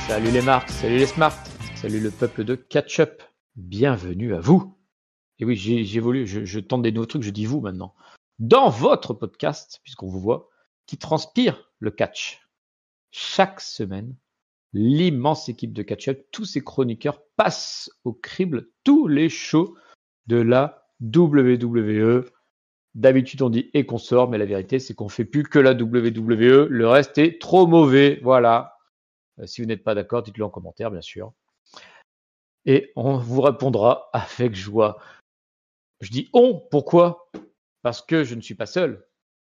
Salut les marques, salut les smarts, salut le peuple de Catch-Up. Bienvenue à vous. Et oui, j'évolue, je tente des nouveaux trucs, je dis vous maintenant. Dans votre podcast, puisqu'on vous voit, qui transpire le catch. Chaque semaine, l'immense équipe de Catch-Up, tous ces chroniqueurs passent au crible tous les shows de la WWE. D'habitude, on dit et qu'on sort, mais la vérité, c'est qu'on fait plus que la WWE. Le reste est trop mauvais. Voilà. Si vous n'êtes pas d'accord, dites-le en commentaire, bien sûr. Et on vous répondra avec joie. Je dis on, pourquoi ? Parce que je ne suis pas seul.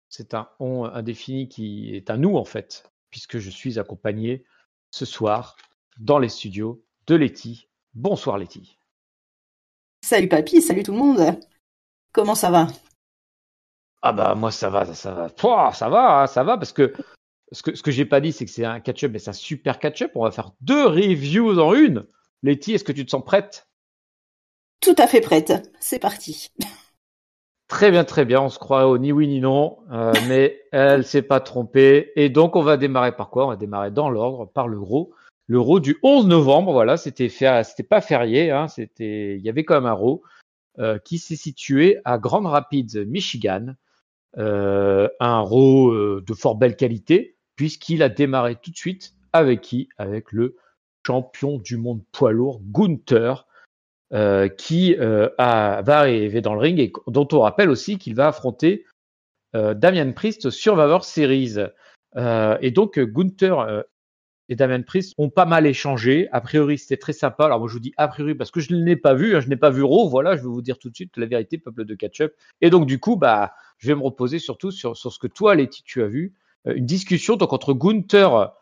C'est un on indéfini qui est un nous, en fait, puisque je suis accompagné ce soir dans les studios de Letty. Bonsoir Letty. Salut papy, salut tout le monde. Comment ça va ? Ah bah moi ça va. Pouah, ça va, parce que ce que j'ai pas dit, c'est que c'est un catch-up, mais c'est un super catch-up. On va faire 2 reviews en une. Letty, est-ce que tu te sens prête ? Tout à fait prête, c'est parti. Très bien, on se croirait au ni oui ni non, mais elle s'est pas trompée. Et donc on va démarrer par quoi ? On va démarrer dans l'ordre, par le Raw du 11 novembre, voilà, c'était pas férié, hein, il y avait quand même un Raw qui s'est situé à Grand Rapids, Michigan, un Raw de fort belle qualité, puisqu'il a démarré tout de suite avec qui ? Avec le champion du monde poids lourd, Gunther, qui va arriver dans le ring et dont on rappelle aussi qu'il va affronter Damian Priest au Survivor Series. Et donc Gunther et Damian Priest ont pas mal échangé. A priori, c'était très sympa. Alors moi, je vous dis a priori parce que je ne l'ai pas vu, hein, je n'ai pas vu Raw. Voilà, je vais vous dire tout de suite la vérité, peuple de catch-up. Et donc du coup, je vais me reposer surtout sur ce que toi, Letty, tu as vu. Une discussion donc entre Gunther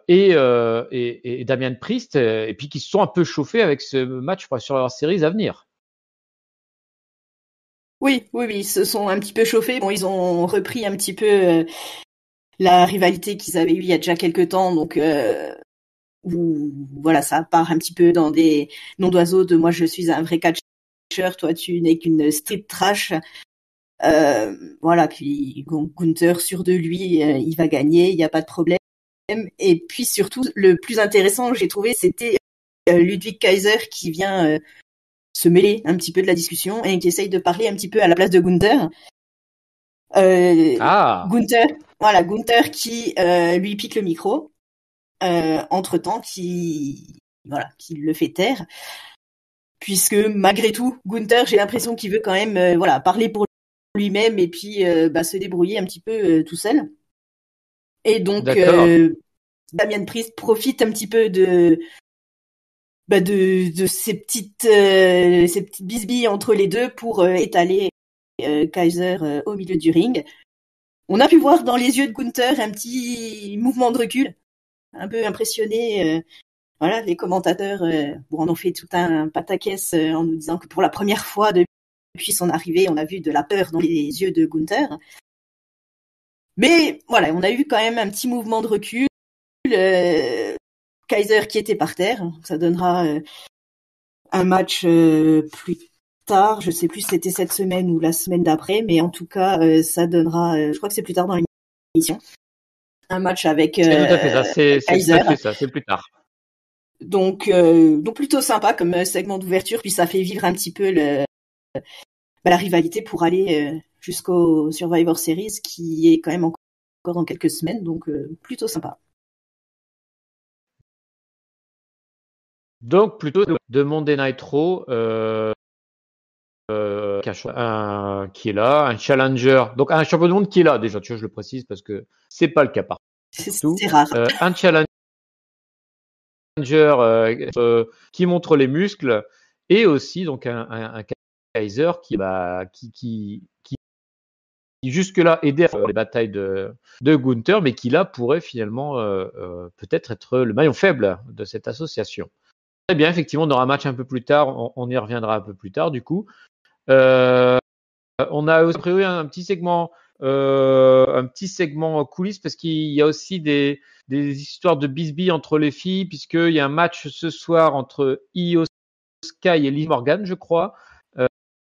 et Damian Priest, et puis qui se sont un peu chauffés avec ce match sur leur séries à venir. Oui, ils se sont un petit peu chauffés. Bon, ils ont repris un petit peu la rivalité qu'ils avaient eue il y a déjà quelques temps, donc où, voilà, ça part un petit peu dans des noms d'oiseaux de moi je suis un vrai catcheur, toi tu n'es qu'une street trash. Voilà, puis Gunther sûr de lui, il va gagner, il n'y a pas de problème. Et puis surtout, le plus intéressant, j'ai trouvé, c'était Ludwig Kaiser qui vient se mêler un petit peu de la discussion et qui essaye de parler un petit peu à la place de Gunther. Gunther qui lui pique le micro, entre-temps qui le fait taire, puisque malgré tout, Gunther, j'ai l'impression qu'il veut quand même parler pour lui-même et puis se débrouiller un petit peu tout seul. Et donc Damian Priest profite un petit peu de ces petites bisbilles entre les deux pour étaler Kaiser au milieu du ring. On a pu voir dans les yeux de Gunther un petit mouvement de recul, un peu impressionné. Les commentateurs en ont fait tout un pataquès en nous disant que pour la première fois depuis son arrivée, on a vu de la peur dans les yeux de Gunther. Mais voilà, on a eu quand même un petit mouvement de recul. Kaiser qui était par terre, ça donnera un match plus tard, je sais plus si c'était cette semaine ou la semaine d'après, mais en tout cas ça donnera, je crois que c'est plus tard dans l'émission, un match avec c'est tout à fait ça, c'est Kaiser. Tout à fait ça, c'est plus tard. Donc plutôt sympa comme segment d'ouverture, puis ça fait vivre un petit peu la rivalité pour aller jusqu'au Survivor Series qui est quand même encore dans quelques semaines, donc plutôt sympa. Donc plutôt de Monday Night Raw, qui est là, un challenger, donc un champion du monde qui est là déjà, tu vois, je le précise parce que c'est pas le cas partout. C'est rare. Un challenger qui montre les muscles et aussi donc un Kaiser qui jusque-là aidait à faire les batailles de Gunther, mais qui là pourrait finalement peut-être être le maillon faible de cette association. Très bien, effectivement, on aura un match un peu plus tard, on y reviendra un peu plus tard du coup. On a aussi prévu un petit segment coulisses parce qu'il y a aussi des histoires de bisbilles entre les filles, puisqu'il y a un match ce soir entre Io Sky et Liv Morgan, je crois.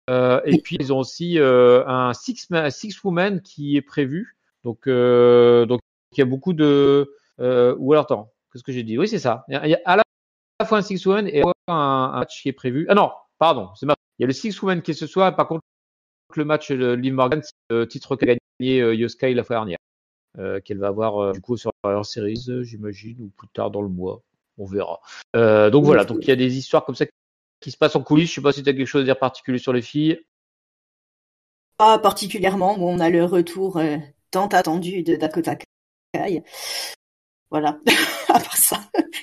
Et puis ils ont aussi un six woman qui est prévu. Donc il y a beaucoup de ou alors attends, Qu'est-ce que j'ai dit? Oui, c'est ça. Il y a à la fois un Six Women et un match qui est prévu. Ah non, pardon, c'est ma. Il y a le Six Women qui est ce soir. Par contre, le match de Liv Morgan, c'est le titre qu'a gagné Yoskai la fois dernière, qu'elle va avoir du coup sur Survivor Series, j'imagine, ou plus tard dans le mois. On verra. Donc Oui, voilà, oui. donc il y a des histoires comme ça qui se passent en coulisses. Je sais pas si tu as quelque chose à dire particulier sur les filles. Pas particulièrement. Bon, on a le retour tant attendu de Dakota Kai. Voilà. À part ça,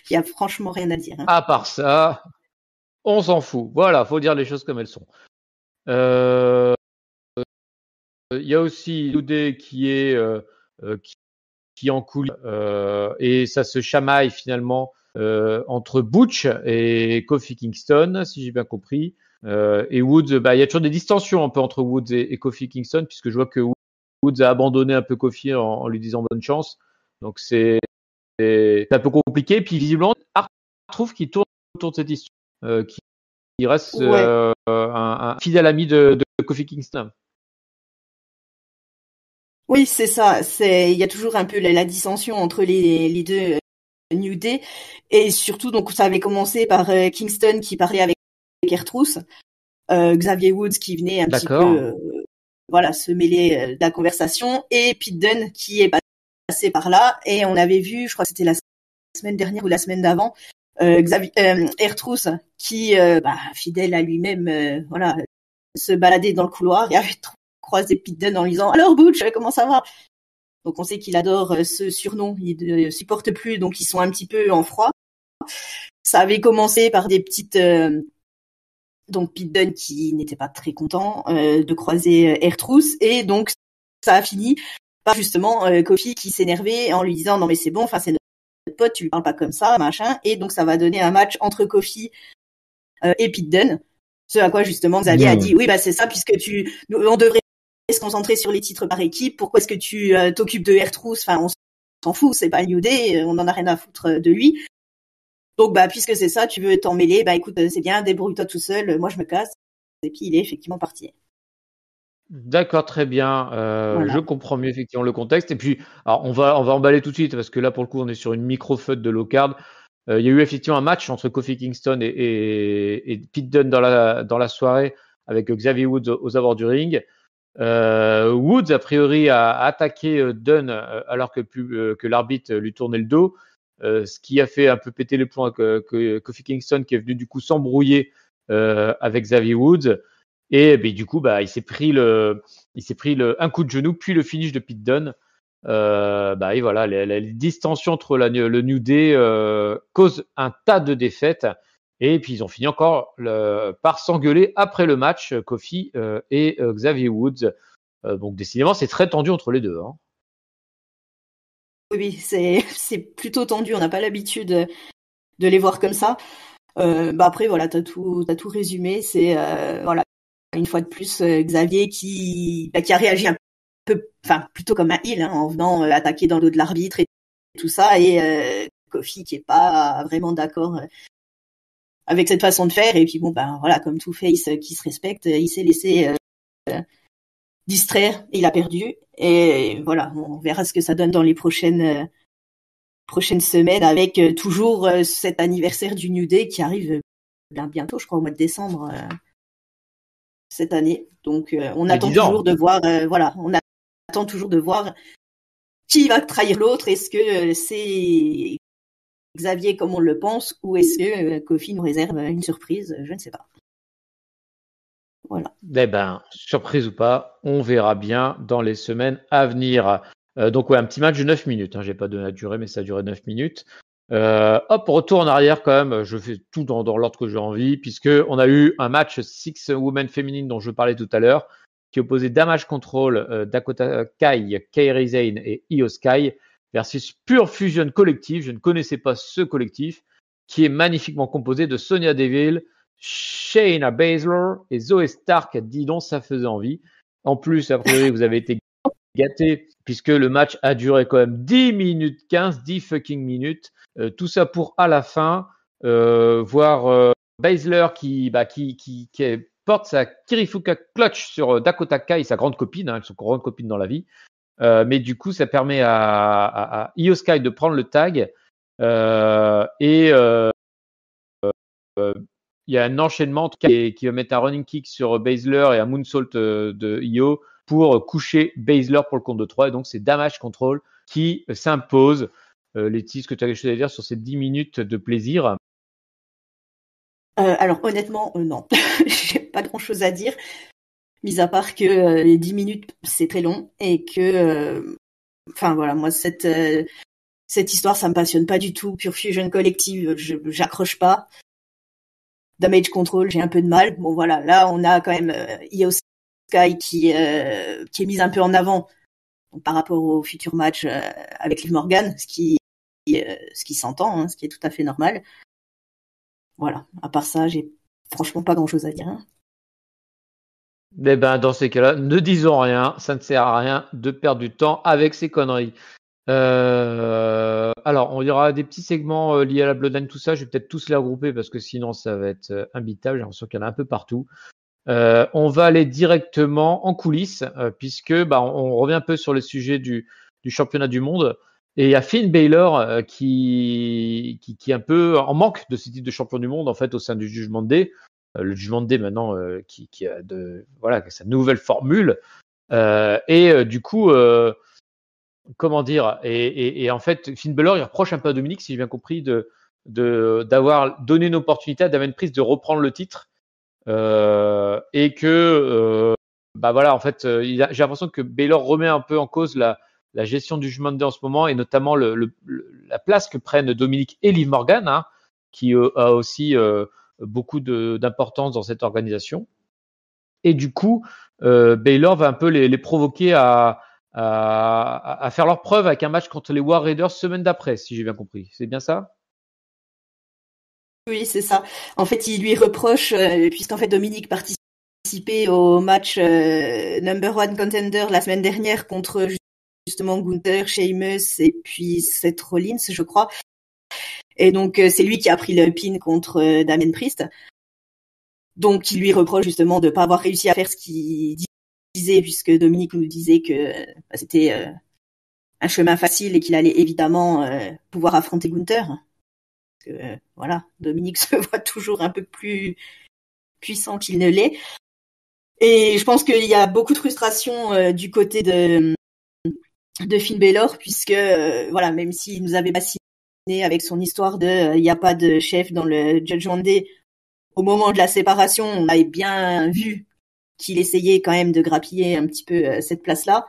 il y a franchement rien à dire. Hein. À part ça, on s'en fout. Voilà, faut dire les choses comme elles sont. Il y a aussi Ludé qui est qui en coule et ça se chamaille finalement entre Butch et Kofi Kingston, si j'ai bien compris. Et Woods, bah il y a toujours des distensions un peu entre Woods et Kofi Kingston, puisque je vois que Woods a abandonné un peu Kofi en lui disant bonne chance. Donc c'est un peu compliqué. Puis visiblement, Hart trouve qu'il tourne autour de cette histoire, qui reste Ouais. un fidèle ami de Kofi Kingston. Oui, c'est ça. Il y a toujours un peu la dissension entre les deux New Day. Et surtout, donc, ça avait commencé par Kingston qui parlait avec Ertrus, Xavier Woods qui venait un petit peu, D'accord. voilà, se mêler de la conversation, et Pete Dunne qui est passé par là. Et on avait vu, je crois que c'était la semaine dernière ou la semaine d'avant, Ertrus qui, fidèle à lui-même, voilà, se baladait dans le couloir et avait croisé Pete Dunne en lui disant alors Butch, comment ça va? Donc on sait qu'il adore ce surnom, il ne supporte plus, donc ils sont un petit peu en froid. Ça avait commencé par des petites donc Pete Dunne qui n'était pas très content de croiser Ertrus, et donc ça a fini par justement Kofi qui s'énervait en lui disant non mais c'est bon, enfin c'est notre pote, tu lui parles pas comme ça, machin, et donc ça va donner un match entre Kofi et Pete Dunne. Ce à quoi justement Xavier a dit oui bah c'est ça, puisque on devrait se concentrer sur les titres par équipe, pourquoi est-ce que tu t'occupes de Ertrus, enfin on s'en fout, c'est pas New Day, on en a rien à foutre de lui. Donc bah puisque c'est ça, tu veux t'en mêler, bah écoute, c'est bien, débrouille-toi tout seul, moi je me casse. Et puis il est effectivement parti. D'accord, très bien. Je Voilà. comprends mieux effectivement le contexte. Et puis, alors on va emballer tout de suite parce que là pour le coup on est sur une micro-feud de low card. Il y a eu effectivement un match entre Kofi Kingston et Pete Dunne dans la soirée avec Xavier Woods aux abords du ring. Woods a priori a attaqué Dunne alors que l'arbitre lui tournait le dos, ce qui a fait un peu péter les plombs que Kofi Kingston qui est venu du coup s'embrouiller avec Xavier Woods. Et du coup, il s'est pris un coup de genou, puis le finish de Pete Dunne. Et voilà, les distensions entre le New Day causent un tas de défaites. Et puis ils ont fini encore par s'engueuler après le match, Kofi et Xavier Woods. Donc décidément, c'est très tendu entre les deux. Hein. Oui, c'est plutôt tendu, on n'a pas l'habitude de les voir comme ça. Après voilà, t'as tout résumé, c'est voilà, une fois de plus Xavier qui a réagi un peu, enfin plutôt comme un heel, hein, en venant attaquer dans le dos de l'arbitre et tout ça, et Kofi qui est pas vraiment d'accord avec cette façon de faire. Et puis bon voilà, comme tout face qui se respecte, il s'est laissé distraire, il a perdu, et voilà, on verra ce que ça donne dans les prochaines semaines, avec toujours cet anniversaire du New Day qui arrive bientôt, je crois au mois de décembre cette année. Donc on Les attend 10 ans. toujours de voir, voilà, on attend toujours de voir qui va trahir l'autre. Est-ce que c'est Xavier comme on le pense, ou est-ce que Kofi nous réserve une surprise? Je ne sais pas. Voilà. Eh ben, surprise ou pas, on verra bien dans les semaines à venir. Donc ouais, un petit match de 9 minutes. Hein, j'ai pas donné la durée, mais ça a duré 9 minutes. Hop, retour en arrière quand même. Je fais tout dans l'ordre que j'ai envie, puisque on a eu un match Six Women féminine dont je parlais tout à l'heure, qui opposait Damage Control, Dakota Kai, Kairi Sane et Io Sky versus Pure Fusion Collective. Je ne connaissais pas ce collectif, qui est magnifiquement composé de Sonya Deville, Shayna Baszler et Zoe Stark. Dis donc, ça faisait envie. En plus, a priori, vous avez été gâtés puisque le match a duré quand même 10 minutes 15, 10 fucking minutes. Tout ça pour à la fin voir Baszler qui porte sa Kirifuka Clutch sur Dakota Kai, sa grande copine, hein, elles sont grandes copines dans la vie. Mais du coup, ça permet à Io Sky de prendre le tag. Et il y a un enchaînement qui va mettre un running kick sur Baszler et un moonsault de Io pour coucher Baszler pour le compte de 3. Et donc, c'est Damage Control qui s'impose. Letty, est-ce que tu as quelque chose à dire sur ces 10 minutes de plaisir? Alors honnêtement, non. J'ai pas grand-chose à dire, mis à part que les 10 minutes, c'est très long et que... Enfin voilà, moi, cette histoire, ça me passionne pas du tout. Pure Fusion Collective, j'accroche pas. Damage Control, j'ai un peu de mal. Bon voilà, là, on a quand même Io Sky qui est mise un peu en avant par rapport au futur match avec Liv Morgan, ce qui s'entend, hein, ce qui est tout à fait normal. Voilà, à part ça, j'ai franchement pas grand-chose à dire. Hein. Eh ben, dans ces cas-là, ne disons rien, ça ne sert à rien de perdre du temps avec ces conneries. Alors, il y aura des petits segments liés à la Bloodline, tout ça. Je vais peut-être tous les regrouper parce que sinon, ça va être imbitable. J'ai l'impression qu'il y en a un peu partout. On va aller directement en coulisses puisque on revient un peu sur le sujet du championnat du monde. Et il y a Finn Balor qui est un peu en manque de ce titre de champion du monde en fait au sein du Judgment Day. Le Judgment Day maintenant qui a sa nouvelle formule. Du coup, comment dire, et en fait, Finn Balor, il reproche un peu à Dominique, si j'ai bien compris, d'avoir donné une opportunité à Damien Priest de reprendre le titre. Et que en fait j'ai l'impression que Baylor remet un peu en cause la gestion du Judgment Day en ce moment et notamment la place que prennent Dominique et Liv Morgan, hein, qui a aussi beaucoup d'importance dans cette organisation. Et du coup Baylor va un peu les provoquer à faire leur preuve avec un match contre les War Raiders semaine d'après, si j'ai bien compris. C'est bien ça? Oui, c'est ça. En fait, il lui reproche, puisqu'en fait Dominique participait au match Number One Contender la semaine dernière contre justement Gunther, Sheamus et puis Seth Rollins, je crois. Et donc c'est lui qui a pris le pin contre Damien Priest. Donc il lui reproche justement de pas avoir réussi à faire ce qu'il disait, puisque Dominique nous disait que c'était un chemin facile et qu'il allait évidemment pouvoir affronter Gunther. Voilà, Dominique se voit toujours un peu plus puissant qu'il ne l'est. Et je pense qu'il y a beaucoup de frustration du côté de Finn Balor, puisque même s'il nous avait bassiné avec son histoire de il n'y a pas de chef dans le Judgment Day, au moment de la séparation, on avait bien vu qu'il essayait quand même de grappiller un petit peu cette place-là.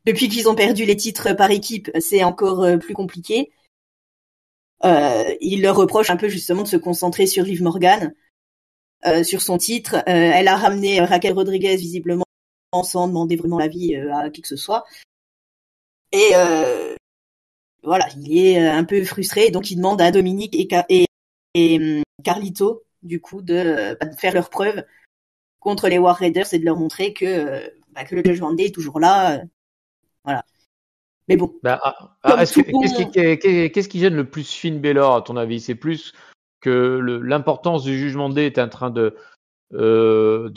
Depuis qu'ils ont perdu les titres par équipe, c'est encore plus compliqué. Il leur reproche un peu justement de se concentrer sur Liv Morgan, sur son titre. Elle a ramené Raquel Rodriguez visiblement sans demander vraiment l'avis à qui que ce soit. Et voilà, il est un peu frustré, donc il demande à Dominique et Carlito du coup de faire leur preuve contre les War Raiders et de leur montrer que le Judgment Day est toujours là. Voilà. Mais bon. Qu'est-ce qui gêne le plus Finn Balor à ton avis? C'est plus que l'importance du Judgment Day est en train de se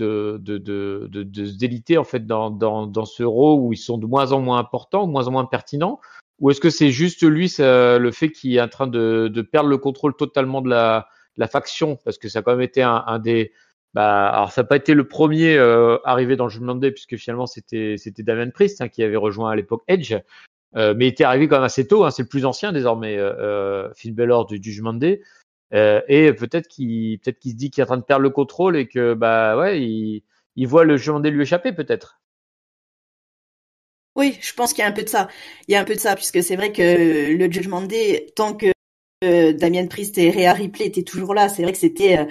déliter en fait dans ce rôle où ils sont de moins en moins importants, de moins en moins pertinents, ou est-ce que c'est juste lui le fait qu'il est en train de perdre le contrôle totalement de la faction, parce que ça a quand même été un des alors ça n'a pas été le premier arrivé dans le Judgment Day puisque finalement c'était Damien Priest, hein, qui avait rejoint à l'époque Edge. Mais il était arrivé quand même assez tôt, hein, c'est le plus ancien désormais, Finn Balor du Judgment Day. Et peut-être qu'il se dit qu'il est en train de perdre le contrôle et que il voit le Judgment Day lui échapper peut-être. Oui, je pense qu'il y a un peu de ça. Il y a un peu de ça puisque c'est vrai que le Judgment Day, tant que Damien Priest et Rhea Ripley étaient toujours là, c'est vrai que c'était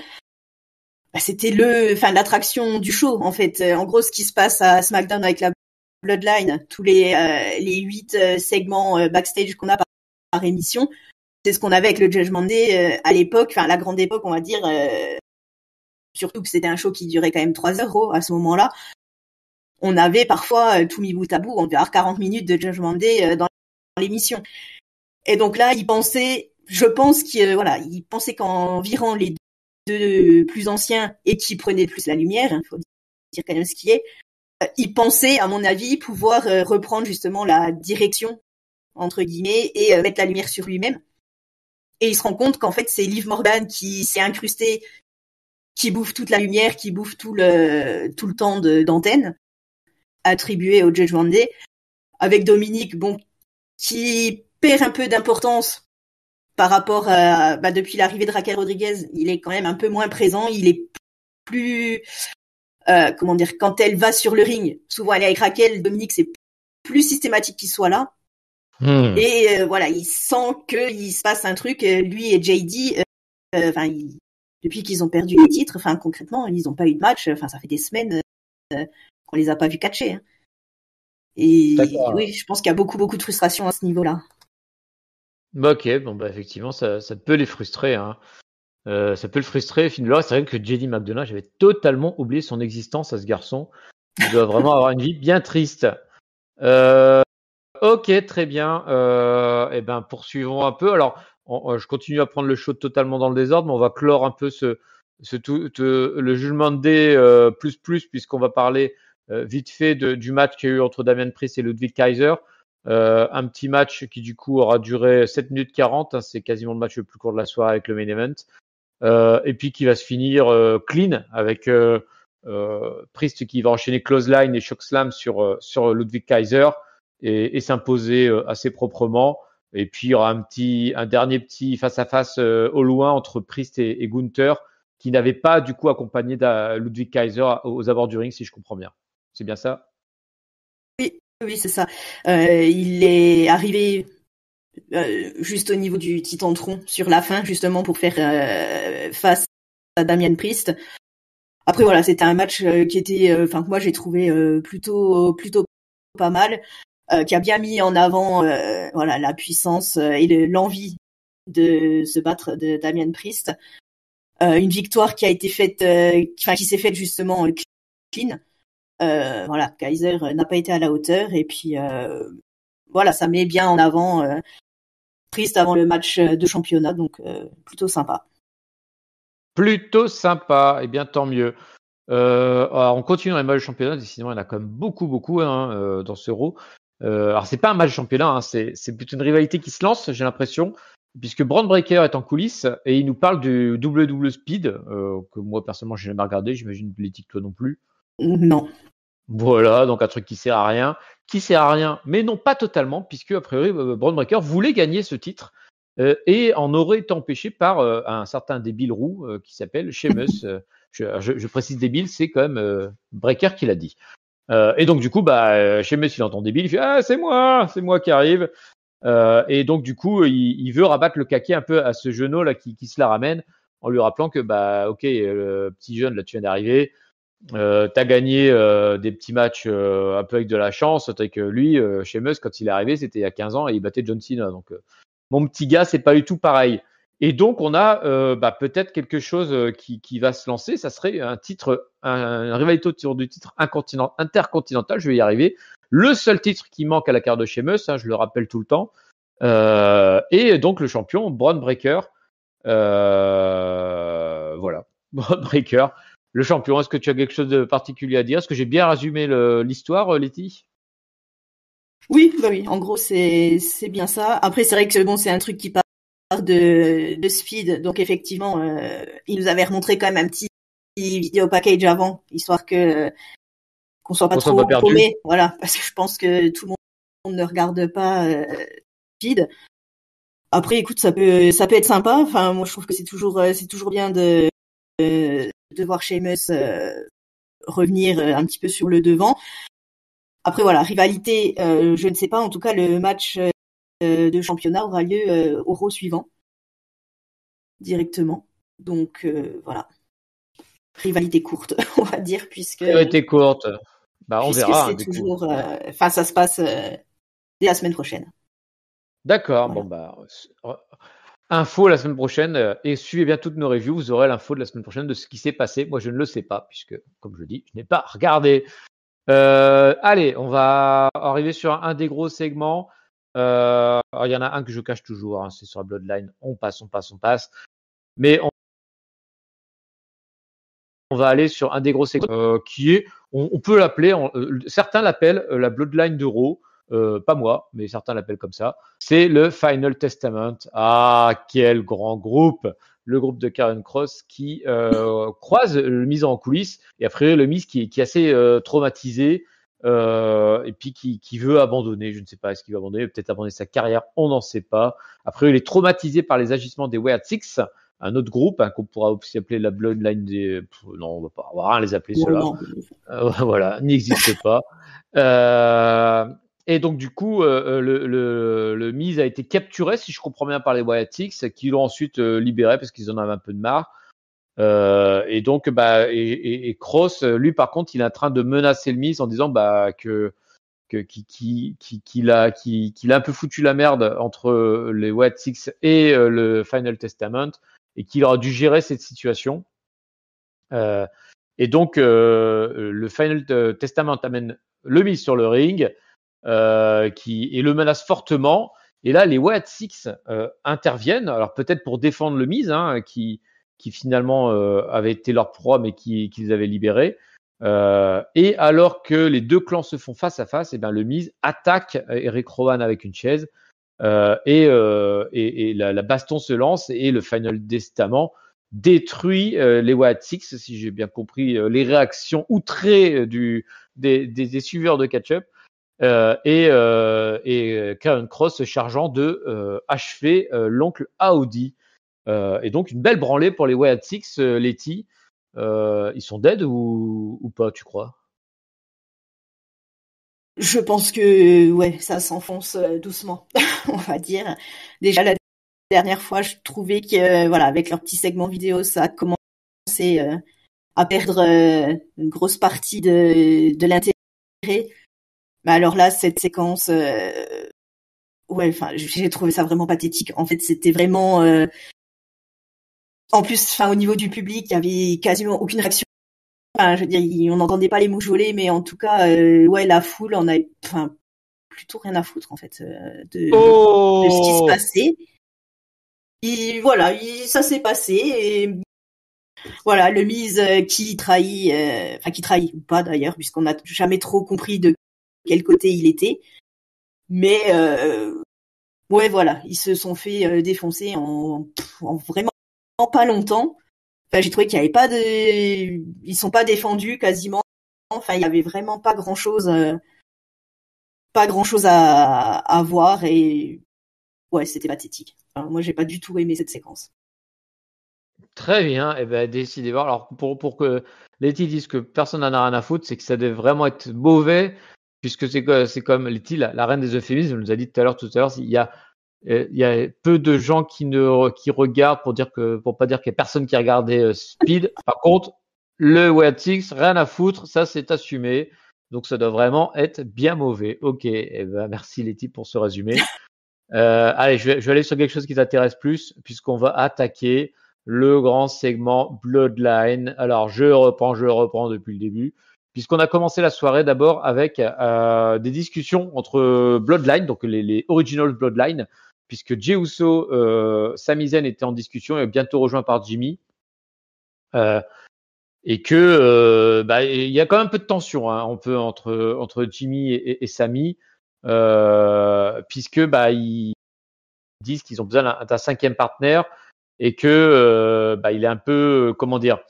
l'attraction du show en fait. En gros, ce qui se passe à SmackDown avec la Bloodline, tous les 8 segments backstage qu'on a par émission, c'est ce qu'on avait avec le Judgment Day à l'époque, enfin la grande époque, on va dire. Surtout que c'était un show qui durait quand même 3 heures à ce moment-là. On avait parfois tout mis bout à bout, on devait avoir 40 minutes de Judgment Day dans l'émission. Et donc là, il pensait qu'en virant les deux plus anciens et qui prenaient plus la lumière, faut dire quand même ce qui est, il pensait, à mon avis, pouvoir reprendre justement la direction, entre guillemets, et mettre la lumière sur lui-même. et il se rend compte qu'en fait c'est Liv Morgan qui s'est incrusté, qui bouffe toute la lumière, qui bouffe tout le temps d'antenne attribué au Judgment Day, avec Dominique, bon, qui perd un peu d'importance par rapport à, depuis l'arrivée de Raquel Rodriguez, il est quand même un peu moins présent, il est plus, comment dire, quand elle va sur le ring, souvent elle est avec Raquel, Dominique, c'est plus systématique qu'il soit là. Et voilà, il sent qu'il se passe un truc, lui et JD, depuis qu'ils ont perdu les titres, concrètement, ils n'ont pas eu de match, ça fait des semaines qu'on les a pas vus catcher. Hein. Et D'accord. oui, je pense qu'il y a beaucoup de frustration à ce niveau-là. Ok, bon bah effectivement, ça peut les frustrer. Hein. Ça peut le frustrer. Finn Balor, c'est vrai que JD McDonough, j'avais totalement oublié son existence à ce garçon. Il doit vraiment avoir une vie bien triste. Ok, très bien. Et ben poursuivons un peu. Alors, je continue à prendre le show totalement dans le désordre, mais on va clore un peu le jugement de plus puisqu'on va parler vite fait du match qu'il y a eu entre Damian Priest et Ludwig Kaiser. Un petit match qui du coup aura duré 7 minutes 40. Hein, c'est quasiment le match le plus court de la soirée avec le main event. Et puis qui va se finir clean avec Priest qui va enchaîner clothesline et chokeslam sur Ludwig Kaiser et s'imposer assez proprement. Et puis il y aura un dernier petit face à face au loin entre Priest et Gunther qui n'avait pas du coup accompagné Ludwig Kaiser aux abords du ring, si je comprends bien. C'est bien ça? Oui, c'est ça. Il est arrivé juste au niveau du Titantron sur la fin, justement pour faire face à Damian Priest. Après voilà, c'était un match qui était, moi j'ai trouvé plutôt pas mal, qui a bien mis en avant la puissance et l'envie de se battre de Damian Priest. Une victoire qui a été faite, qui s'est faite justement clean. Kaiser n'a pas été à la hauteur et puis ça met bien en avant Priest avant le match de championnat, donc plutôt sympa. Plutôt sympa, et bien tant mieux. Alors on continue dans les matchs de championnat, décidément il y en a quand même beaucoup hein, dans ce Raw. Alors c'est pas un match de championnat, hein, c'est plutôt une rivalité qui se lance, j'ai l'impression, puisque Bron Breakker est en coulisses et il nous parle du WWE Speed, que moi personnellement j'ai jamais regardé, j'imagine Politique toi non plus. Non. Voilà, donc un truc qui sert à rien, mais non pas totalement, puisque a priori Bron Breakker voulait gagner ce titre et en aurait été empêché par un certain débile roux qui s'appelle Sheamus. Je précise débile, c'est quand même Breakker qui l'a dit. Et donc du coup, Sheamus il entend débile, il fait ah c'est moi qui arrive. Et donc du coup, il veut rabattre le caquet un peu à ce genou là qui se la ramène en lui rappelant que ok, le petit jeune là tu viens d'arriver. T'as gagné des petits matchs un peu avec de la chance, avec lui, Sheamus, quand il est arrivé, c'était il y a 15 ans et il battait John Cena. Donc, mon petit gars, c'est pas du tout pareil. Et donc, on a peut-être quelque chose qui va se lancer. Ça serait un titre, un rivalité autour du titre intercontinental. Je vais y arriver. Le seul titre qui manque à la carte de Sheamus, hein, je le rappelle tout le temps. Et donc, le champion, Bron Breakker. Voilà, Bron Breakker. Le champion, est-ce que tu as quelque chose de particulier à dire? Est-ce que j'ai bien résumé l'histoire, Letty? Oui, en gros c'est bien ça. Après c'est vrai que bon, c'est un truc qui part de Speed, donc effectivement il nous avait remontré quand même un petit vidéo package avant, histoire que qu'on soit pas trop paumé, voilà, parce que je pense que tout le monde ne regarde pas Speed. Après écoute, ça peut être sympa. Enfin moi je trouve que c'est toujours bien de voir Sheamus revenir un petit peu sur le devant. Après voilà, rivalité, je ne sais pas. En tout cas, le match de championnat aura lieu au Raw suivant directement. Donc voilà, rivalité courte, on va dire, puisque Rivalité courte. On verra. C'est toujours. Ça se passe dès la semaine prochaine. D'accord. Voilà. Info la semaine prochaine et suivez bien toutes nos reviews. Vous aurez l'info de la semaine prochaine de ce qui s'est passé. Moi, je ne le sais pas puisque, comme je dis, je n'ai pas regardé. Allez, on va arriver sur un des gros segments. Il y en a un que je cache toujours, hein, c'est sur la Bloodline. On passe. Mais on va aller sur un des gros segments qui est, on peut l'appeler, certains l'appellent la Bloodline de Raw. pas moi, mais certains l'appellent comme ça. C'est le Final Testament. Ah, quel grand groupe! Le groupe de Karen Cross qui croise le Miz en coulisses et après le Miz qui est assez traumatisé et puis qui veut abandonner. Je ne sais pas, est-ce qu'il va abandonner, peut-être abandonner sa carrière, on n'en sait pas. Après, il est traumatisé par les agissements des Weird Six, un autre groupe qu'on pourra aussi appeler la Bloodline des. Non, on va pas avoir rien à les appeler ceux-là. Voilà, n'existe pas. Et donc du coup, le Miz a été capturé, si je comprends bien, par les Wyatt Six, qui l'ont ensuite libéré parce qu'ils en avaient un peu de marre. Et donc, et Cross, lui, par contre, il est en train de menacer le Miz en disant qu'il a un peu foutu la merde entre les Wyatt Six et le Final Testament et qu'il aura dû gérer cette situation. Et donc, le Final Testament amène le Miz sur le ring et le menace fortement. Et là, les Wyatt Six interviennent, alors peut-être pour défendre le Miz, qui finalement avait été leur proie, mais qu'ils avaient libéré. Et alors que les deux clans se font face à face, et bien le Miz attaque Eric Rowan avec une chaise et la baston se lance et le Final Testament détruit les Wyatt Six, si j'ai bien compris les réactions outrées des suiveurs de catch-up. Et Karen Cross se chargeant de achever l'oncle Audi. Et donc une belle branlée pour les Wyatt Six, Letty. Ils sont dead ou pas, tu crois? Je pense que ouais, ça s'enfonce doucement, on va dire. Déjà la dernière fois, je trouvais que voilà, avec leur petit segment vidéo, ça a commencé à perdre une grosse partie de l'intérêt. Mais alors là, cette séquence, ouais, enfin, j'ai trouvé ça vraiment pathétique. En fait, c'était vraiment, en plus, enfin, au niveau du public, il y avait quasiment aucune réaction. Enfin, je veux dire, on n'entendait pas les mouches voler, mais en tout cas, ouais, la foule en a, enfin, plutôt rien à foutre en fait de ce qui se passait. Et voilà, ça s'est passé et voilà, le Miz qui trahit, enfin qui trahit ou pas d'ailleurs, puisqu'on n'a jamais trop compris de quel côté il était. Mais ouais, voilà, ils se sont fait défoncer en vraiment pas longtemps. Enfin, j'ai trouvé qu'il y avait pas ils sont pas défendus quasiment. Enfin, il y avait vraiment pas grand chose à voir et ouais, c'était pathétique. Enfin, moi, j'ai pas du tout aimé cette séquence. Très bien, et ben décidément. Alors pour que Letty dise que personne n'en a rien à foutre, c'est que ça devait vraiment être mauvais, puisque c'est comme Letty, la reine des euphémismes, elle nous a dit tout à l'heure, il y a peu de gens qui regardent pour pas dire qu'il y a personne qui regardait Speed. Par contre, le Wyatt Six, rien à foutre, ça c'est assumé. Donc ça doit vraiment être bien mauvais. Ok, et ben merci Letty pour ce résumé. Allez, je vais aller sur quelque chose qui t'intéresse plus, puisqu'on va attaquer le grand segment Bloodline. Alors, je reprends depuis le début, puisqu'on a commencé la soirée d'abord avec des discussions entre Bloodline, donc les Original Bloodline, puisque Jey Uso, Sami Zayn étaient en discussion et bientôt rejoint par Jimmy. Et que il y a quand même un peu de tension entre Jimmy et Sami, puisque ils disent qu'ils ont besoin d'un cinquième partenaire et que il est un peu comment dire,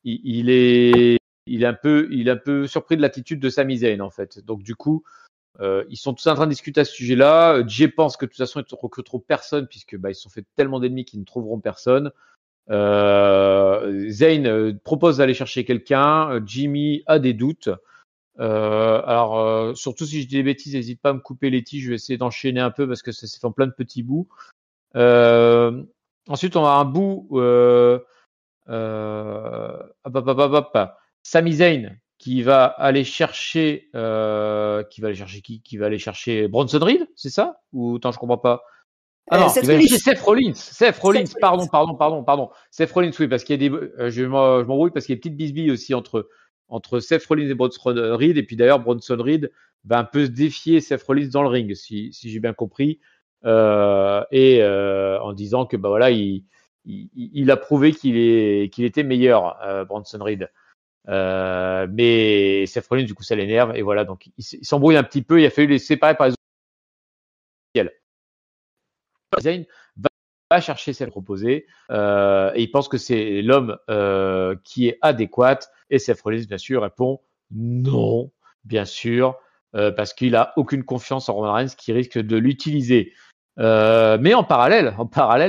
il est un peu surpris de l'attitude de Sami Zayn en fait. Donc du coup ils sont tous en train de discuter à ce sujet-là. Jay pense que de toute façon ils ne recruteront personne puisque ils se sont fait tellement d'ennemis qu'ils ne trouveront personne. Zayn propose d'aller chercher quelqu'un. Jimmy a des doutes. Alors surtout si je dis des bêtises, n'hésite pas à me couper les tiges. Je vais essayer d'enchaîner un peu parce que ça s'est fait en plein de petits bouts. Ensuite, on a un bout Sami Zayn qui va aller chercher qui va aller chercher Bronson Reed, c'est ça? Ou attends, je comprends pas. Ah non, il va chercher Seth Rollins. Seth Rollins, pardon. Seth Rollins, oui, parce qu'il y a je m'embrouille parce qu'il y a des petites bisbilles aussi entre Seth Rollins et Bronson Reed. Et puis d'ailleurs, Bronson Reed va un peu se défier Seth Rollins dans le ring, si j'ai bien compris, en disant que voilà, il a prouvé qu'il était meilleur, Bronson Reed. Mais Seth Rollins, du coup, ça l'énerve. Et voilà, donc il s'embrouille un petit peu. Il a fallu les séparer par les officiels. Zayn va chercher celle proposée et il pense que c'est l'homme qui est adéquat. Et Seth Rollins, bien sûr, répond non, bien sûr, parce qu'il a aucune confiance en Roman Reigns qui risque de l'utiliser. Mais en parallèle,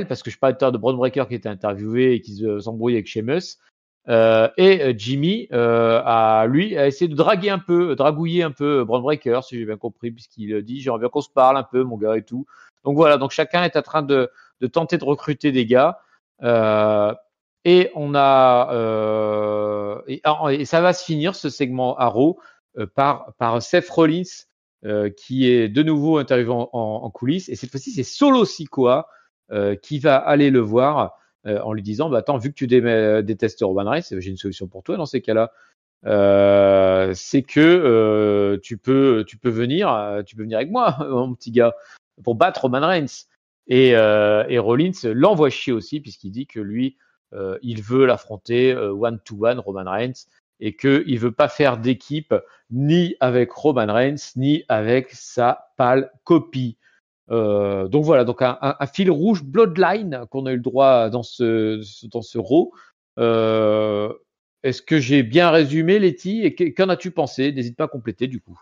parce que je parlais tout à l'heure de Braun Breaker qui était interviewé et qui s'embrouille avec Sheamus, et Jimmy a essayé de dragouiller un peu Braun Breaker, si j'ai bien compris, puisqu'il dit j'aimerais bien qu'on se parle un peu, mon gars et tout. Donc voilà, donc chacun est en train de tenter de recruter des gars. Et on a et ça va se finir ce segment à Raw par Seth Rollins qui est de nouveau interviewé en coulisses, et cette fois-ci c'est Solo Sikoa qui va aller le voir en lui disant bah attends, vu que tu détestes Roman Reigns, j'ai une solution pour toi dans ces cas-là. C'est que tu peux venir avec moi, mon petit gars, pour battre Roman Reigns. Et Rollins l'envoie chier aussi puisqu'il dit que lui il veut l'affronter one to one Roman Reigns et qu'il veut pas faire d'équipe ni avec Roman Reigns ni avec sa pâle copie. Donc voilà, donc un fil rouge Bloodline qu'on a eu le droit dans ce Raw. Est-ce que j'ai bien résumé, Letty, et qu'en as-tu pensé? N'hésite pas à compléter du coup.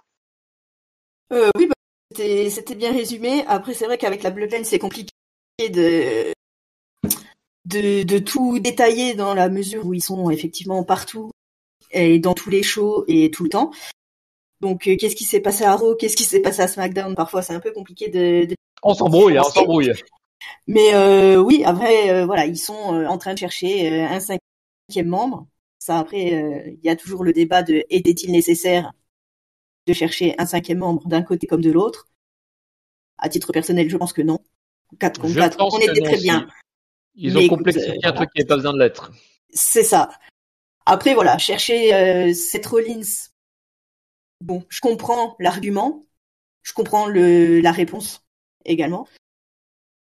Oui, bah, c'était bien résumé. Après, c'est vrai qu'avec la Bloodline, c'est compliqué de tout détailler dans la mesure où ils sont effectivement partout et dans tous les shows et tout le temps. Donc, qu'est-ce qui s'est passé à Raw, qu'est-ce qui s'est passé à SmackDown? Parfois, c'est un peu compliqué de On s'embrouille, on s'embrouille. Mais oui, après, voilà, ils sont en train de chercher un cinquième membre. Ça, après, il y a toujours le débat de était-il nécessaire de chercher un cinquième membre d'un côté comme de l'autre? À titre personnel, je pense que non. 4 contre 4, on était très bien. Ils ont complexifié un truc qui n'avait pas besoin de l'être. C'est ça. Après, voilà, chercher Seth Rollins, bon, je comprends l'argument, je comprends la réponse également.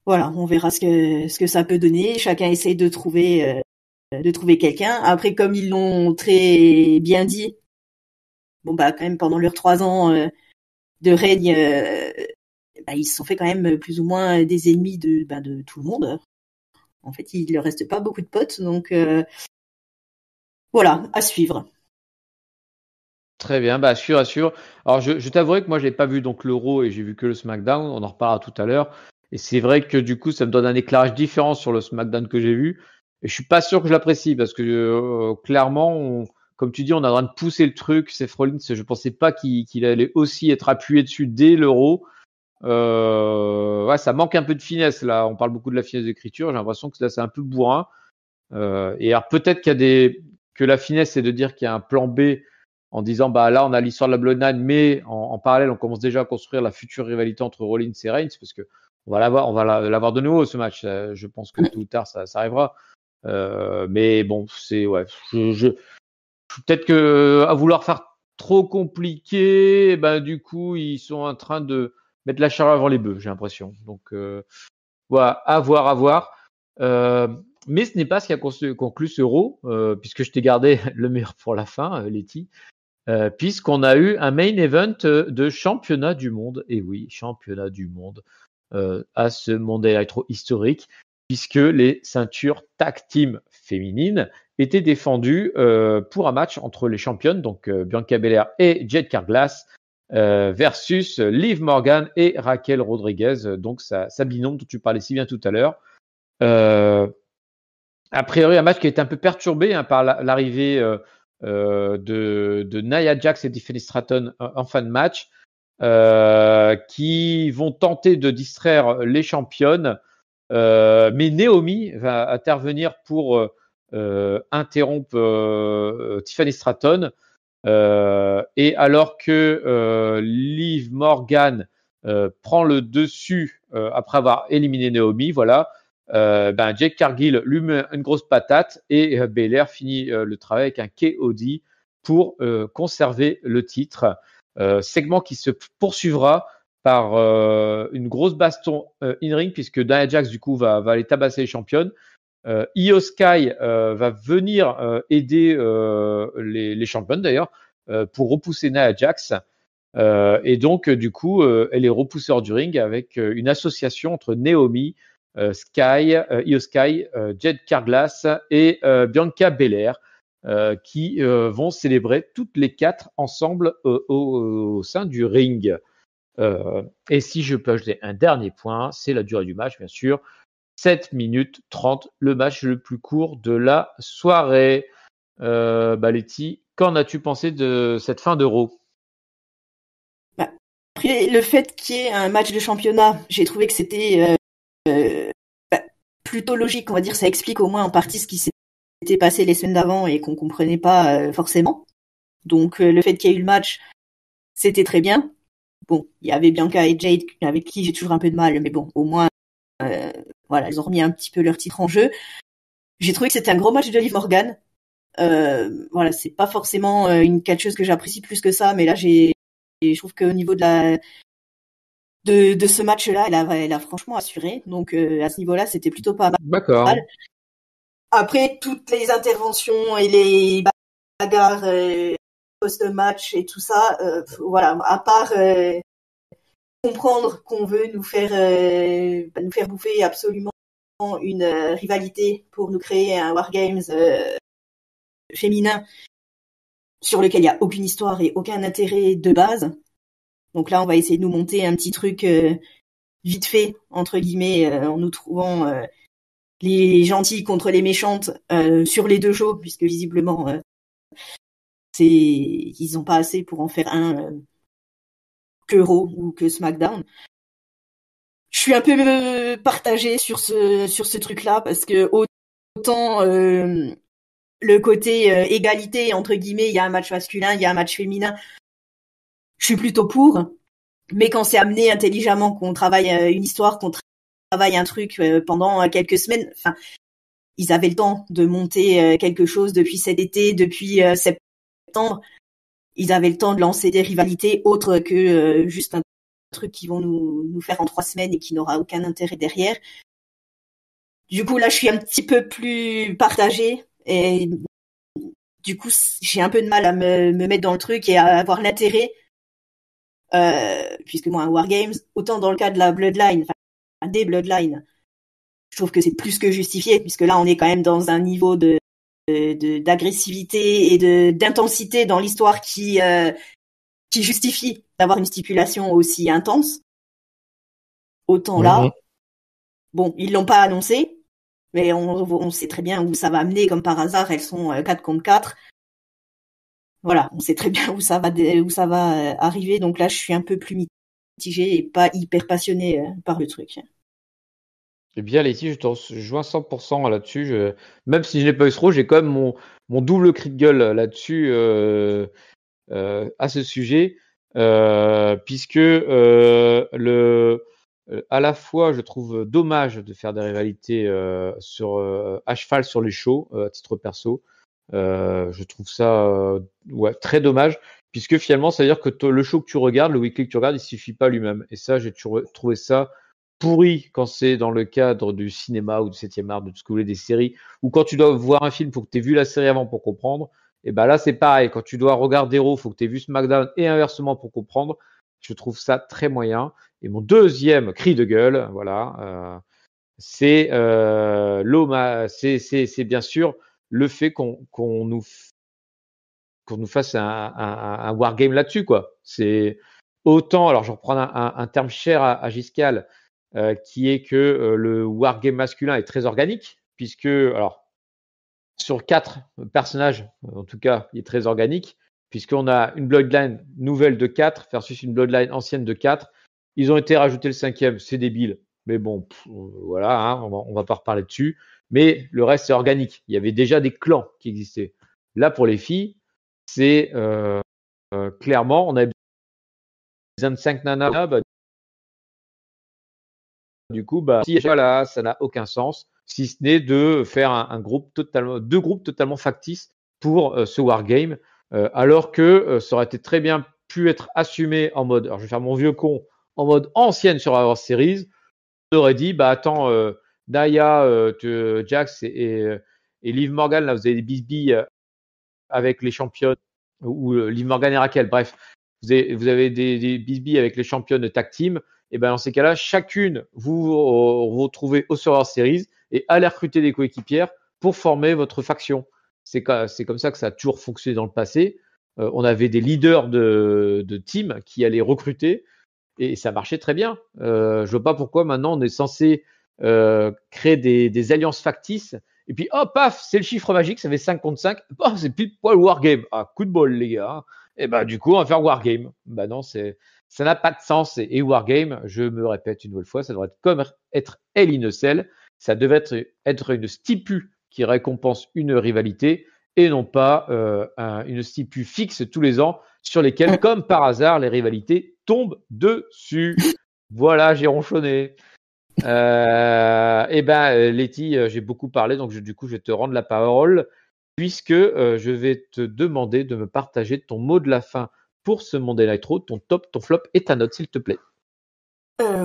Voilà, on verra ce que ça peut donner. Chacun essaye de trouver quelqu'un. Après, comme ils l'ont très bien dit, bon bah quand même pendant leurs 3 ans de règne, bah, ils se sont fait quand même plus ou moins des ennemis de tout le monde. En fait, il leur reste pas beaucoup de potes, donc voilà, à suivre. Très bien, bah assure. Alors je t'avouerai que moi je n'ai pas vu donc l'Euro et j'ai vu que le SmackDown, on en reparlera tout à l'heure. Et c'est vrai que du coup ça me donne un éclairage différent sur le SmackDown que j'ai vu. Et je suis pas sûr que je l'apprécie parce que clairement, comme tu dis, on a le droit de pousser le truc. Seth Rollins, je pensais pas qu'il allait aussi être appuyé dessus dès l'Euro. Ouais, ça manque un peu de finesse là. On parle beaucoup de la finesse d'écriture. J'ai l'impression que là c'est un peu bourrin. Et alors peut-être que la finesse c'est de dire qu'il y a un plan B en disant bah là on a l'histoire de la Bloodline, mais en parallèle on commence déjà à construire la future rivalité entre Rollins et Reigns parce que on va l'avoir de nouveau ce match. Je pense que tôt ou tard ça arrivera. Mais bon, c'est ouais, peut-être que à vouloir faire trop compliqué, ben du coup ils sont en train de mettre la charrue avant les bœufs, j'ai l'impression. Donc voilà, à voir. Mais ce n'est pas ce qui a conclu ce Raw, puisque je t'ai gardé le meilleur pour la fin, Letty, puisqu'on a eu un main event de championnat du monde. Et oui, championnat du monde à ce Monday Night Raw historique, puisque les ceintures tag team féminines étaient défendues pour un match entre les championnes, donc Bianca Belair et Jade Carglass, versus Liv Morgan et Raquel Rodriguez, donc sa binôme dont tu parlais si bien tout à l'heure. A priori, un match qui a été un peu perturbé par l'arrivée de Nia Jax et Tiffany Stratton en fin de match, qui vont tenter de distraire les championnes. Mais Naomi va intervenir pour interrompre Tiffany Stratton. Et alors que Liv Morgan prend le dessus après avoir éliminé Naomi, voilà, Jake Cargill lui met une grosse patate et Belair finit le travail avec un KOD pour conserver le titre. Segment qui se poursuivra par une grosse baston in-ring puisque Nia Jax du coup va aller tabasser les championnes. Io Sky va venir aider les championnes d'ailleurs pour repousser Nia Jax. Et donc, du coup, elle est repoussée hors du ring avec une association entre Naomi, Sky, Io Sky, Jade Carglass et Bianca Belair qui vont célébrer toutes les quatre ensemble au sein du ring. Et si je peux ajouter un dernier point, c'est la durée du match, bien sûr. 7 minutes 30, le match le plus court de la soirée. Letty, qu'en as-tu pensé de cette fin d'Euro? Après, le fait qu'il y ait un match de championnat, j'ai trouvé que c'était plutôt logique, on va dire. Ça explique au moins en partie ce qui s'était passé les semaines d'avant et qu'on comprenait pas forcément. Donc le fait qu'il y ait eu le match, c'était très bien. Bon, il y avait Bianca et Jade avec qui j'ai toujours un peu de mal, mais bon, au moins, voilà, ils ont remis un petit peu leur titre en jeu. J'ai trouvé que c'était un gros match de Liv Morgan. Voilà, c'est pas forcément une catcheuse que j'apprécie plus que ça, mais là, je trouve qu'au niveau de ce match-là, elle a franchement assuré. Donc à ce niveau-là, c'était plutôt pas mal. D'accord. Après, toutes les interventions et les bagarres post-match et tout ça, voilà, à part comprendre qu'on veut nous faire bouffer absolument une rivalité pour nous créer un Wargames féminin sur lequel il n'y a aucune histoire et aucun intérêt de base. Donc là, on va essayer de nous monter un petit truc vite fait, entre guillemets, en nous trouvant les gentils contre les méchantes sur les deux shows, puisque visiblement, ils n'ont pas assez pour en faire un que Raw ou que SmackDown. Je suis un peu partagée sur ce truc-là, parce que autant le côté égalité, entre guillemets, il y a un match masculin, il y a un match féminin, je suis plutôt pour, mais quand c'est amené intelligemment, qu'on travaille une histoire, qu'on travaille un truc pendant quelques semaines, enfin, ils avaient le temps de monter quelque chose depuis cet été, depuis septembre, ils avaient le temps de lancer des rivalités autres que juste un truc qu'ils vont nous faire en 3 semaines et qui n'aura aucun intérêt derrière. Du coup, là, je suis un petit peu plus partagée et du coup, j'ai un peu de mal à me mettre dans le truc et à avoir l'intérêt, puisque moi, un Wargames, autant dans le cas de la Bloodline, enfin, des Bloodlines, je trouve que c'est plus que justifié, puisque là, on est quand même dans un niveau d'agressivité et d'intensité dans l'histoire qui justifie d'avoir une stipulation aussi intense. Autant là, bon, ils l'ont pas annoncé, mais on sait très bien où ça va amener, comme par hasard, elles sont 4 contre 4. Voilà, on sait très bien où ça va arriver, donc là, je suis un peu plus mitigée et pas hyper passionnée par le truc. Eh bien, Letty, je te rejoins 100% là-dessus. Même si je n'ai pas eu ce rôle, j'ai quand même mon double cri de gueule là-dessus à ce sujet, puisque à la fois, je trouve dommage de faire des rivalités à cheval sur les shows, à titre perso. Je trouve ça très dommage, puisque finalement, ça veut dire que le show que tu regardes, le weekly que tu regardes, il suffit pas lui-même. Et ça, j'ai toujours trouvé ça pourri quand c'est dans le cadre du cinéma ou du 7e art, de tout ce que vous voulez, des séries, ou quand tu dois voir un film, faut que tu aies vu la série avant pour comprendre. Et ben là, c'est pareil. Quand tu dois regarder Raw, faut que tu aies vu SmackDown et inversement pour comprendre. Je trouve ça très moyen. Et mon deuxième cri de gueule, voilà, c'est bien sûr le fait qu'on nous fasse un wargame là-dessus, quoi. C'est autant, alors je reprends un terme cher à Giscal, qui est que le wargame masculin est très organique, puisque, alors, sur 4 personnages, en tout cas, il est très organique, puisqu'on a une bloodline nouvelle de 4 versus une bloodline ancienne de 4. Ils ont été rajoutés le 5e, c'est débile. Mais bon, voilà, hein, on va pas reparler dessus. Mais le reste, c'est organique. Il y avait déjà des clans qui existaient. Là, pour les filles, c'est clairement, on a besoin de 5 nanas. Bah, du coup, voilà, ça n'a aucun sens, si ce n'est de faire deux groupes totalement factices pour ce wargame, alors que ça aurait été très bien pu être assumé en mode, alors je vais faire mon vieux con, en mode ancienne sur Survivor Series. On aurait dit, bah attends, Naya, Jax et Liv Morgan, là, vous avez des bisbilles avec les championnes, ou Liv Morgan et Raquel, bref, vous avez des bisbilles avec les championnes de tag team, et ben dans ces cas-là, chacune, vous retrouvez au Survivor Series et allez recruter des coéquipières pour former votre faction. C'est comme ça que ça a toujours fonctionné dans le passé. On avait des leaders de team qui allaient recruter et ça marchait très bien. Je vois pas pourquoi maintenant on est censé créer des alliances factices et puis oh paf, c'est le chiffre magique, ça fait 5 contre 5. Oh, c'est pile poil Wargame. Ah, coup de bol les gars. Et ben du coup, on va faire Wargame. Bah non, ça n'a pas de sens. Et Wargame, je me répète une nouvelle fois, ça devrait être comme être Hell in a Cell. Ça devait être une stipu qui récompense une rivalité et non pas une stipu fixe tous les ans sur lesquels, comme par hasard, les rivalités tombent dessus. Voilà, j'ai ronchonné. Letty, j'ai beaucoup parlé, donc du coup, je vais te rendre la parole, puisque je vais te demander de me partager ton mot de la fin pour ce Monday Night Raw, ton top, ton flop et ta note, s'il te plaît.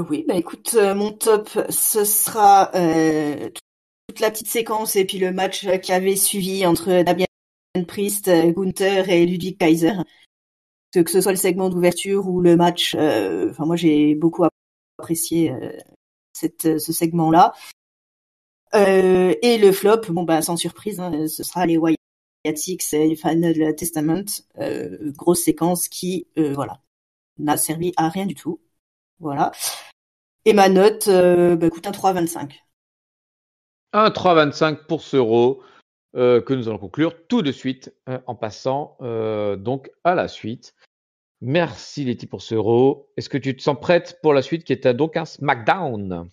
Oui, bah écoute, mon top, ce sera toute la petite séquence et puis le match qui avait suivi entre Damien Priest, Gunther et Ludwig Kaiser. Que ce soit le segment d'ouverture ou le match, enfin moi j'ai beaucoup apprécié ce segment-là. Et le flop, bon bah sans surprise, hein, ce sera les Wyatt Six et Final Testament, grosse séquence qui, voilà, n'a servi à rien du tout. Voilà. Et ma note, écoute, un 3,25. Un 3,25 pour ce Raw que nous allons conclure tout de suite en passant donc à la suite. Merci Letty pour ce Raw. Est-ce que tu te sens prête pour la suite qui est donc un SmackDown?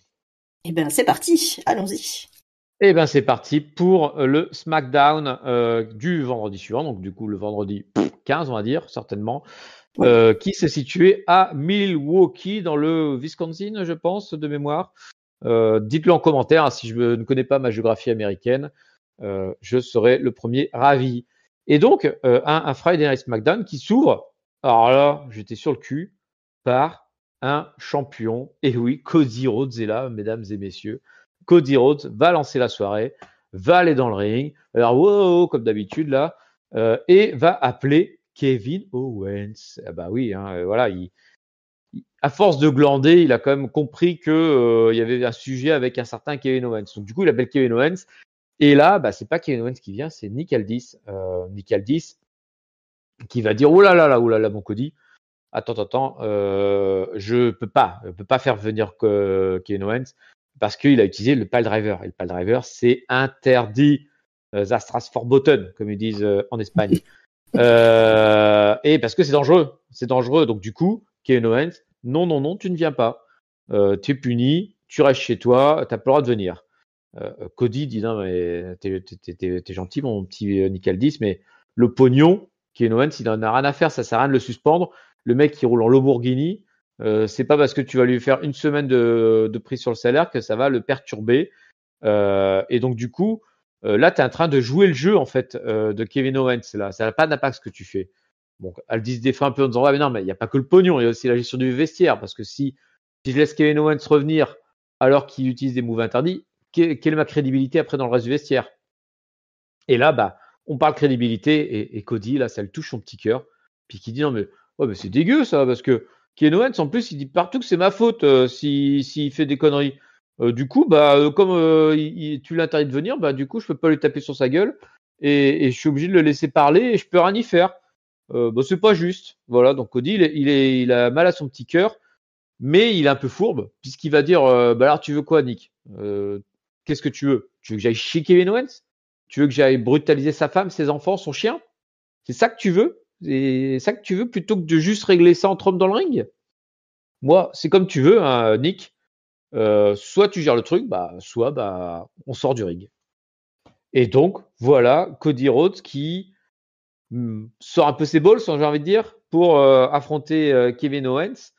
Eh ben c'est parti, allons-y. Eh bien, c'est parti pour le SmackDown du vendredi suivant, donc du coup le vendredi 15, on va dire, certainement, qui se situait à Milwaukee, dans le Wisconsin, je pense, de mémoire. Dites-le en commentaire, hein, si je ne connais pas ma géographie américaine, je serai le premier ravi. Et donc, un Friday Night SmackDown qui s'ouvre, alors là, j'étais sur le cul, par un champion. Et oui, Cody Rhodes est là, mesdames et messieurs. Cody Rhodes va lancer la soirée, va aller dans le ring, alors wow, comme d'habitude là, et va appeler Kevin Owens. Ah bah oui, hein, voilà, à force de glander, il a quand même compris que il y avait un sujet avec un certain Kevin Owens. Donc du coup, il appelle Kevin Owens. Et là, bah, c'est pas Kevin Owens qui vient, c'est Nick Aldis. Nick Aldis qui va dire oh là là, mon Cody. Attends, je peux pas faire venir Kevin Owens parce qu'il a utilisé le pile driver. Et le pile driver, c'est interdit. Zastras Forbotten, comme ils disent en Espagne. Et parce que c'est dangereux. C'est dangereux. Donc, du coup, Kevin Owens, non, tu ne viens pas. Tu es puni, tu restes chez toi, tu n'as pas le droit de venir. Cody dit non, mais t'es gentil, mon petit Nick Aldis, mais le pognon, Kevin Owens, il en a rien à faire, ça sert à rien de le suspendre. Le mec qui roule en Lamborghini, c'est pas parce que tu vas lui faire une semaine de prise sur le salaire que ça va le perturber. Et donc, du coup, là, tu es en train de jouer le jeu, en fait, de Kevin Owens. Là, ça n'a pas d'impact ce que tu fais. Donc, Aldis se défend un peu en disant, ouais, mais non, mais il n'y a pas que le pognon, il y a aussi la gestion du vestiaire. Parce que si je laisse Kevin Owens revenir alors qu'il utilise des moves interdits, quelle est ma crédibilité après dans le reste du vestiaire? Et là, bah, on parle crédibilité et Cody, là, ça le touche son petit cœur. Puis qui dit, non, mais, ouais, mais c'est dégueu, ça, parce que Kevin Owens, en plus, il dit partout que c'est ma faute s'il fait des conneries. Du coup, bah, comme tu l'interdis de venir, bah, du coup, je peux pas lui taper sur sa gueule et je suis obligé de le laisser parler et je peux rien y faire. Bah, c'est pas juste. Voilà, donc Cody, il a mal à son petit cœur, mais il est un peu fourbe, puisqu'il va dire, bah alors tu veux quoi, Nick? Qu'est-ce que tu veux? Tu veux que j'aille chier Kevin Owens? Tu veux que j'aille brutaliser sa femme, ses enfants, son chien? C'est ça que tu veux? C'est ça que tu veux plutôt que de juste régler ça entre hommes dans le ring? Moi, c'est comme tu veux, hein, Nick. Soit tu gères le truc, bah, soit bah, on sort du ring. Et donc, voilà, Cody Rhodes qui sort un peu ses balls, j'ai envie de dire, pour affronter Kevin Owens.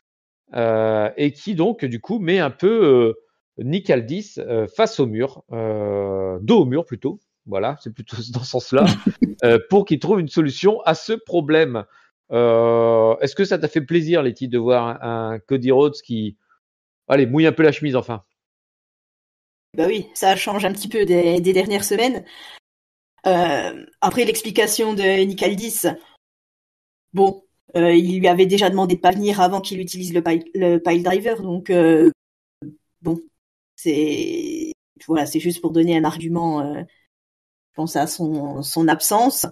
Et qui donc, du coup, met un peu Nick Aldis face au mur, dos au mur plutôt. Voilà, c'est plutôt dans ce sens-là, pour qu'il trouve une solution à ce problème. Est-ce que ça t'a fait plaisir, Letty, de voir un Cody Rhodes qui, allez, mouille un peu la chemise enfin? Bah oui, ça change un petit peu des dernières semaines. Après l'explication de Nick Aldis, bon, il lui avait déjà demandé de pas venir avant qu'il utilise le pile driver, donc bon, c'est voilà, c'est juste pour donner un argument, je pense à son absence.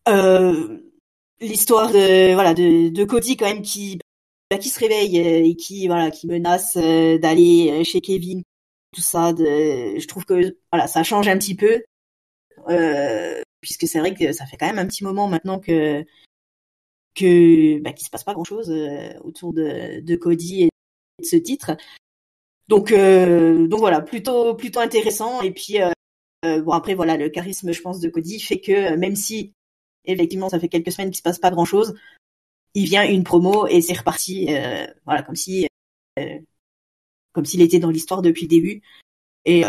L'histoire de Cody quand même qui se réveille et qui menace d'aller chez Kevin, tout ça. Je trouve que voilà, ça change un petit peu. Puisque c'est vrai que ça fait quand même un petit moment maintenant qu'il se passe pas grand chose autour de Cody et de ce titre. Donc voilà, plutôt intéressant. Et puis bon après voilà, le charisme je pense de Cody fait que même si effectivement ça fait quelques semaines qu'il se passe pas grand chose, il vient une promo et c'est reparti. Voilà, euh, comme s'il était dans l'histoire depuis le début. Et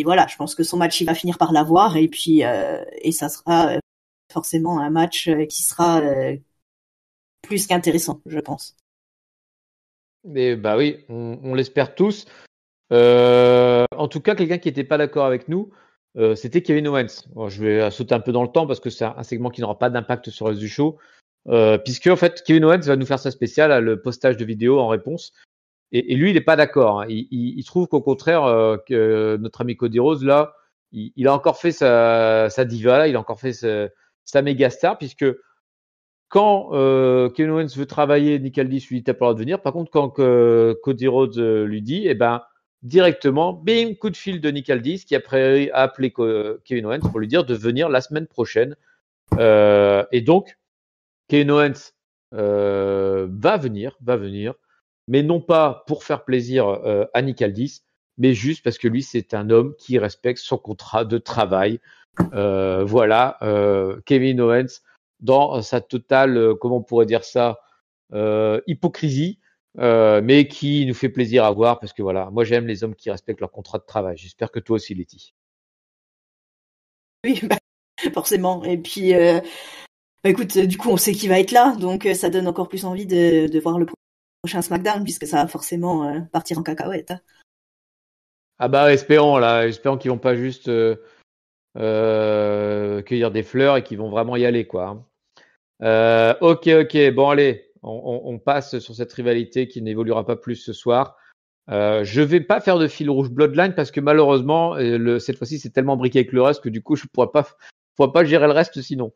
voilà, je pense que son match, il va finir par l'avoir. Et puis, et ça sera forcément un match qui sera plus qu'intéressant, je pense. Mais bah oui, on l'espère tous. En tout cas, quelqu'un qui n'était pas d'accord avec nous, c'était Kevin Owens. Bon, je vais sauter un peu dans le temps parce que c'est un segment qui n'aura pas d'impact sur le reste du show. Puisque en fait, Kevin Owens va nous faire sa spéciale, le postage de vidéo en réponse. Et lui, il n'est pas d'accord. Hein. Il trouve qu'au contraire, que notre ami Cody Rhodes, là, il a encore fait sa diva, là, il a encore fait sa méga star, puisque quand Kevin Owens veut travailler, Nick Aldis lui dit t'as pas le droit de venir. Par contre, quand Cody Rhodes lui dit, eh ben directement, bim, coup de fil de Nick Aldis qui après a appelé Kevin Owens pour lui dire de venir la semaine prochaine. Et donc, Kevin Owens va venir, mais non pas pour faire plaisir à Nick Aldis, mais juste parce que lui, c'est un homme qui respecte son contrat de travail. Voilà, Kevin Owens, dans sa totale, comment on pourrait dire ça, hypocrisie, mais qui nous fait plaisir à voir parce que voilà, moi j'aime les hommes qui respectent leur contrat de travail. J'espère que toi aussi, Letty. Oui, bah, forcément. Et puis, bah, écoute, du coup, on sait qui va être là, donc ça donne encore plus envie de voir le prochain SmackDown, puisque ça va forcément partir en cacahuète. Hein. Ah bah espérons là, espérons qu'ils vont pas juste cueillir des fleurs et qu'ils vont vraiment y aller quoi. Hein. Ok, bon allez, on passe sur cette rivalité qui n'évoluera pas plus ce soir. Je vais pas faire de fil rouge Bloodline parce que malheureusement, cette fois-ci, c'est tellement briqué avec le reste que du coup, je pourrais pas gérer le reste sinon.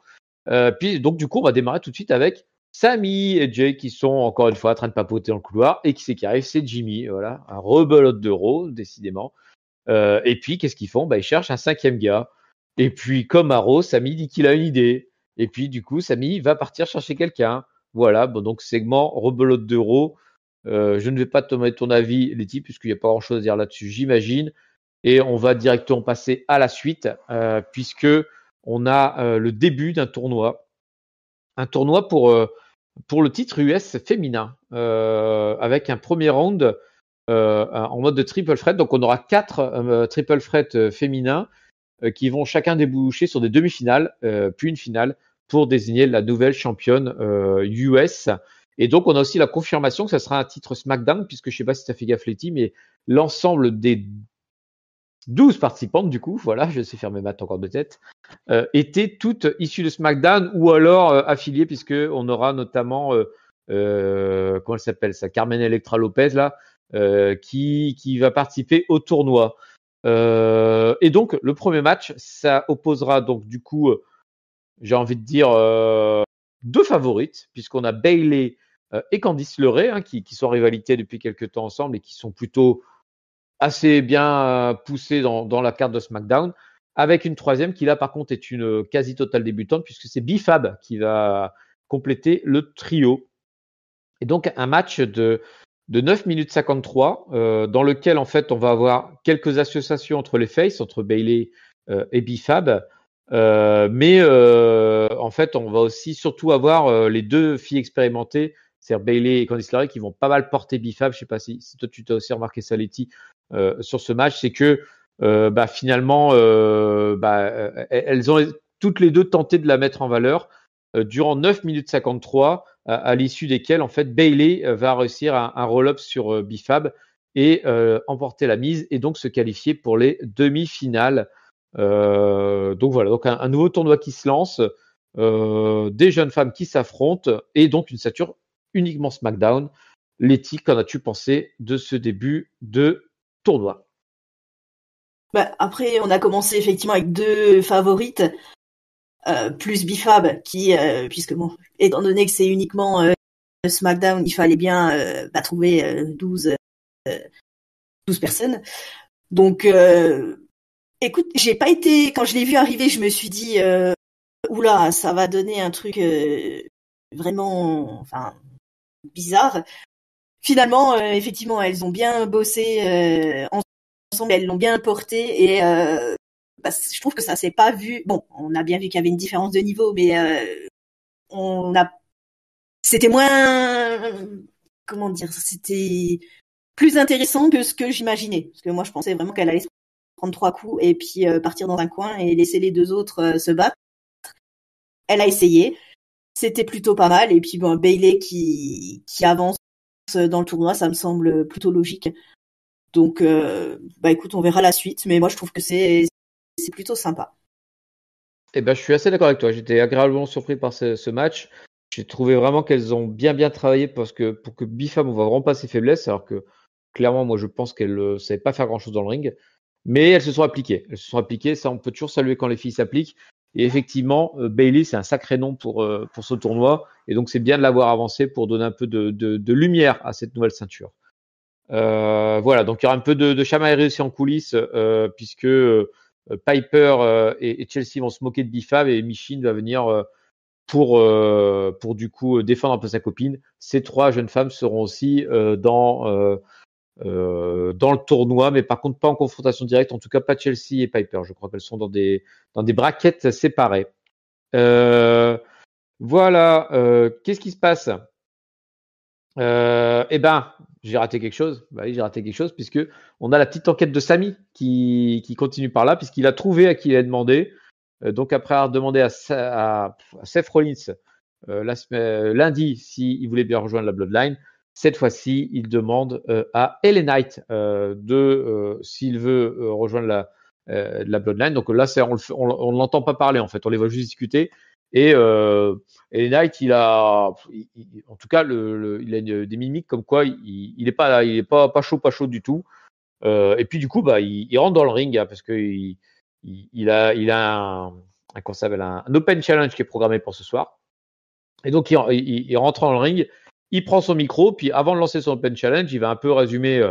Puis donc du coup, on va démarrer tout de suite avec Sami et Jay qui sont encore une fois en train de papoter dans le couloir et qui c'est qui arrive, c'est Jimmy, voilà, un rebelote de Raw, décidément. Et puis qu'est-ce qu'ils font? Bah ils cherchent un cinquième gars. Et puis comme à Raw, Sami dit qu'il a une idée. Et puis du coup, Sami va partir chercher quelqu'un. Voilà, bon donc segment rebelote de Raw. Je ne vais pas te donner ton avis, Letty, puisqu'il n'y a pas grand-chose à dire là-dessus, j'imagine. Et on va directement passer à la suite, puisque on a le début d'un tournoi. Un tournoi pour le titre US féminin, avec un premier round en mode de triple threat. Donc on aura 4 triple threat féminins qui vont chacun déboucher sur des demi-finales, puis une finale pour désigner la nouvelle championne US. Et donc, on a aussi la confirmation que ça sera un titre SmackDown, puisque je ne sais pas si ça fait gaffe Letty, mais l'ensemble des 12 participantes, du coup, voilà, je sais faire mes maths encore de tête, étaient toutes issues de SmackDown ou alors affiliées, puisqu'on aura notamment, comment elle s'appelle ça, Carmen Electra Lopez, là, qui va participer au tournoi. Et donc, le premier match, ça opposera donc du coup, j'ai envie de dire, 2 favorites, puisqu'on a Bayley et Candice LeRae, hein, qui sont en rivalité depuis quelques temps ensemble et qui sont plutôt assez bien poussées dans la carte de SmackDown, avec une troisième qui là par contre est une quasi totale débutante, puisque c'est B-Fab qui va compléter le trio. Et donc un match de 9 minutes 53, dans lequel en fait on va avoir quelques associations entre les faces, entre Bayley et B-Fab, mais en fait on va aussi surtout avoir les deux filles expérimentées, c'est-à-dire Bayley et Candice LeRae, qui vont pas mal porter B-Fab. Je sais pas si toi tu t'as aussi remarqué ça, Letty, sur ce match, c'est que finalement elles ont toutes les deux tenté de la mettre en valeur durant 9 minutes 53, à l'issue desquelles en fait Bayley va réussir un roll-up sur B-Fab et emporter la mise et donc se qualifier pour les demi-finales. Donc voilà, donc un nouveau tournoi qui se lance, des jeunes femmes qui s'affrontent et donc une stature uniquement SmackDown. Letty, qu'en as-tu pensé de ce début de tournoi? Bah, après, on a commencé effectivement avec 2 favorites, plus Bifab qui, puisque bon, étant donné que c'est uniquement SmackDown, il fallait bien trouver 12 personnes. Donc, écoute, j'ai pas été, quand je l'ai vu arriver, je me suis dit, oula, ça va donner un truc vraiment, enfin, bizarre. Finalement, effectivement, elles ont bien bossé ensemble, elles l'ont bien porté et je trouve que ça s'est pas vu. Bon, on a bien vu qu'il y avait une différence de niveau, mais c'était moins, comment dire, c'était plus intéressant que ce que j'imaginais. Parce que moi, je pensais vraiment qu'elle allait se prendre 3 coups et puis partir dans un coin et laisser les 2 autres se battre. Elle a essayé, c'était plutôt pas mal. Et puis bon, Bayley qui avance dans le tournoi, ça me semble plutôt logique. Donc, écoute, on verra la suite. Mais moi, je trouve que c'est plutôt sympa. Eh ben, je suis assez d'accord avec toi. J'étais agréablement surpris par ce match. J'ai trouvé vraiment qu'elles ont bien travaillé parce que pour que Bifam on voit vraiment pas ses faiblesses, alors que clairement, moi, je pense qu'elles ne savaient pas faire grand-chose dans le ring. Mais elles se sont appliquées. Elles se sont appliquées. Ça, on peut toujours saluer quand les filles s'appliquent. Et effectivement, Bayley, c'est un sacré nom pour ce tournoi. Et donc, c'est bien de l'avoir avancé pour donner un peu de lumière à cette nouvelle ceinture. Voilà, donc il y aura un peu de chamaillerie aussi en coulisses, puisque Piper et Chelsea vont se moquer de Bifab et Michin va venir pour du coup défendre un peu sa copine. Ces 3 jeunes femmes seront aussi dans le tournoi, mais par contre pas en confrontation directe, en tout cas pas Chelsea et Piper. Je crois qu'elles sont dans des brackets séparées. Voilà, qu'est-ce qui se passe? Eh ben, j'ai raté quelque chose. Bah oui, j'ai raté quelque chose puisque on a la petite enquête de Sami qui continue par là puisqu'il a trouvé à qui il a demandé. Donc après avoir demandé à Seth Rollins lundi s'il voulait bien rejoindre la Bloodline, cette fois-ci il demande à LA Knight s'il veut rejoindre la Bloodline. Donc là, on l'entend pas parler en fait, on les voit juste discuter. Et Knight, en tout cas, il a des mimiques comme quoi il est pas chaud du tout. Et puis du coup, il rentre dans le ring hein, parce que il a un open challenge qui est programmé pour ce soir. Et donc il rentre dans le ring, il prend son micro, puis avant de lancer son open challenge, il va un peu résumer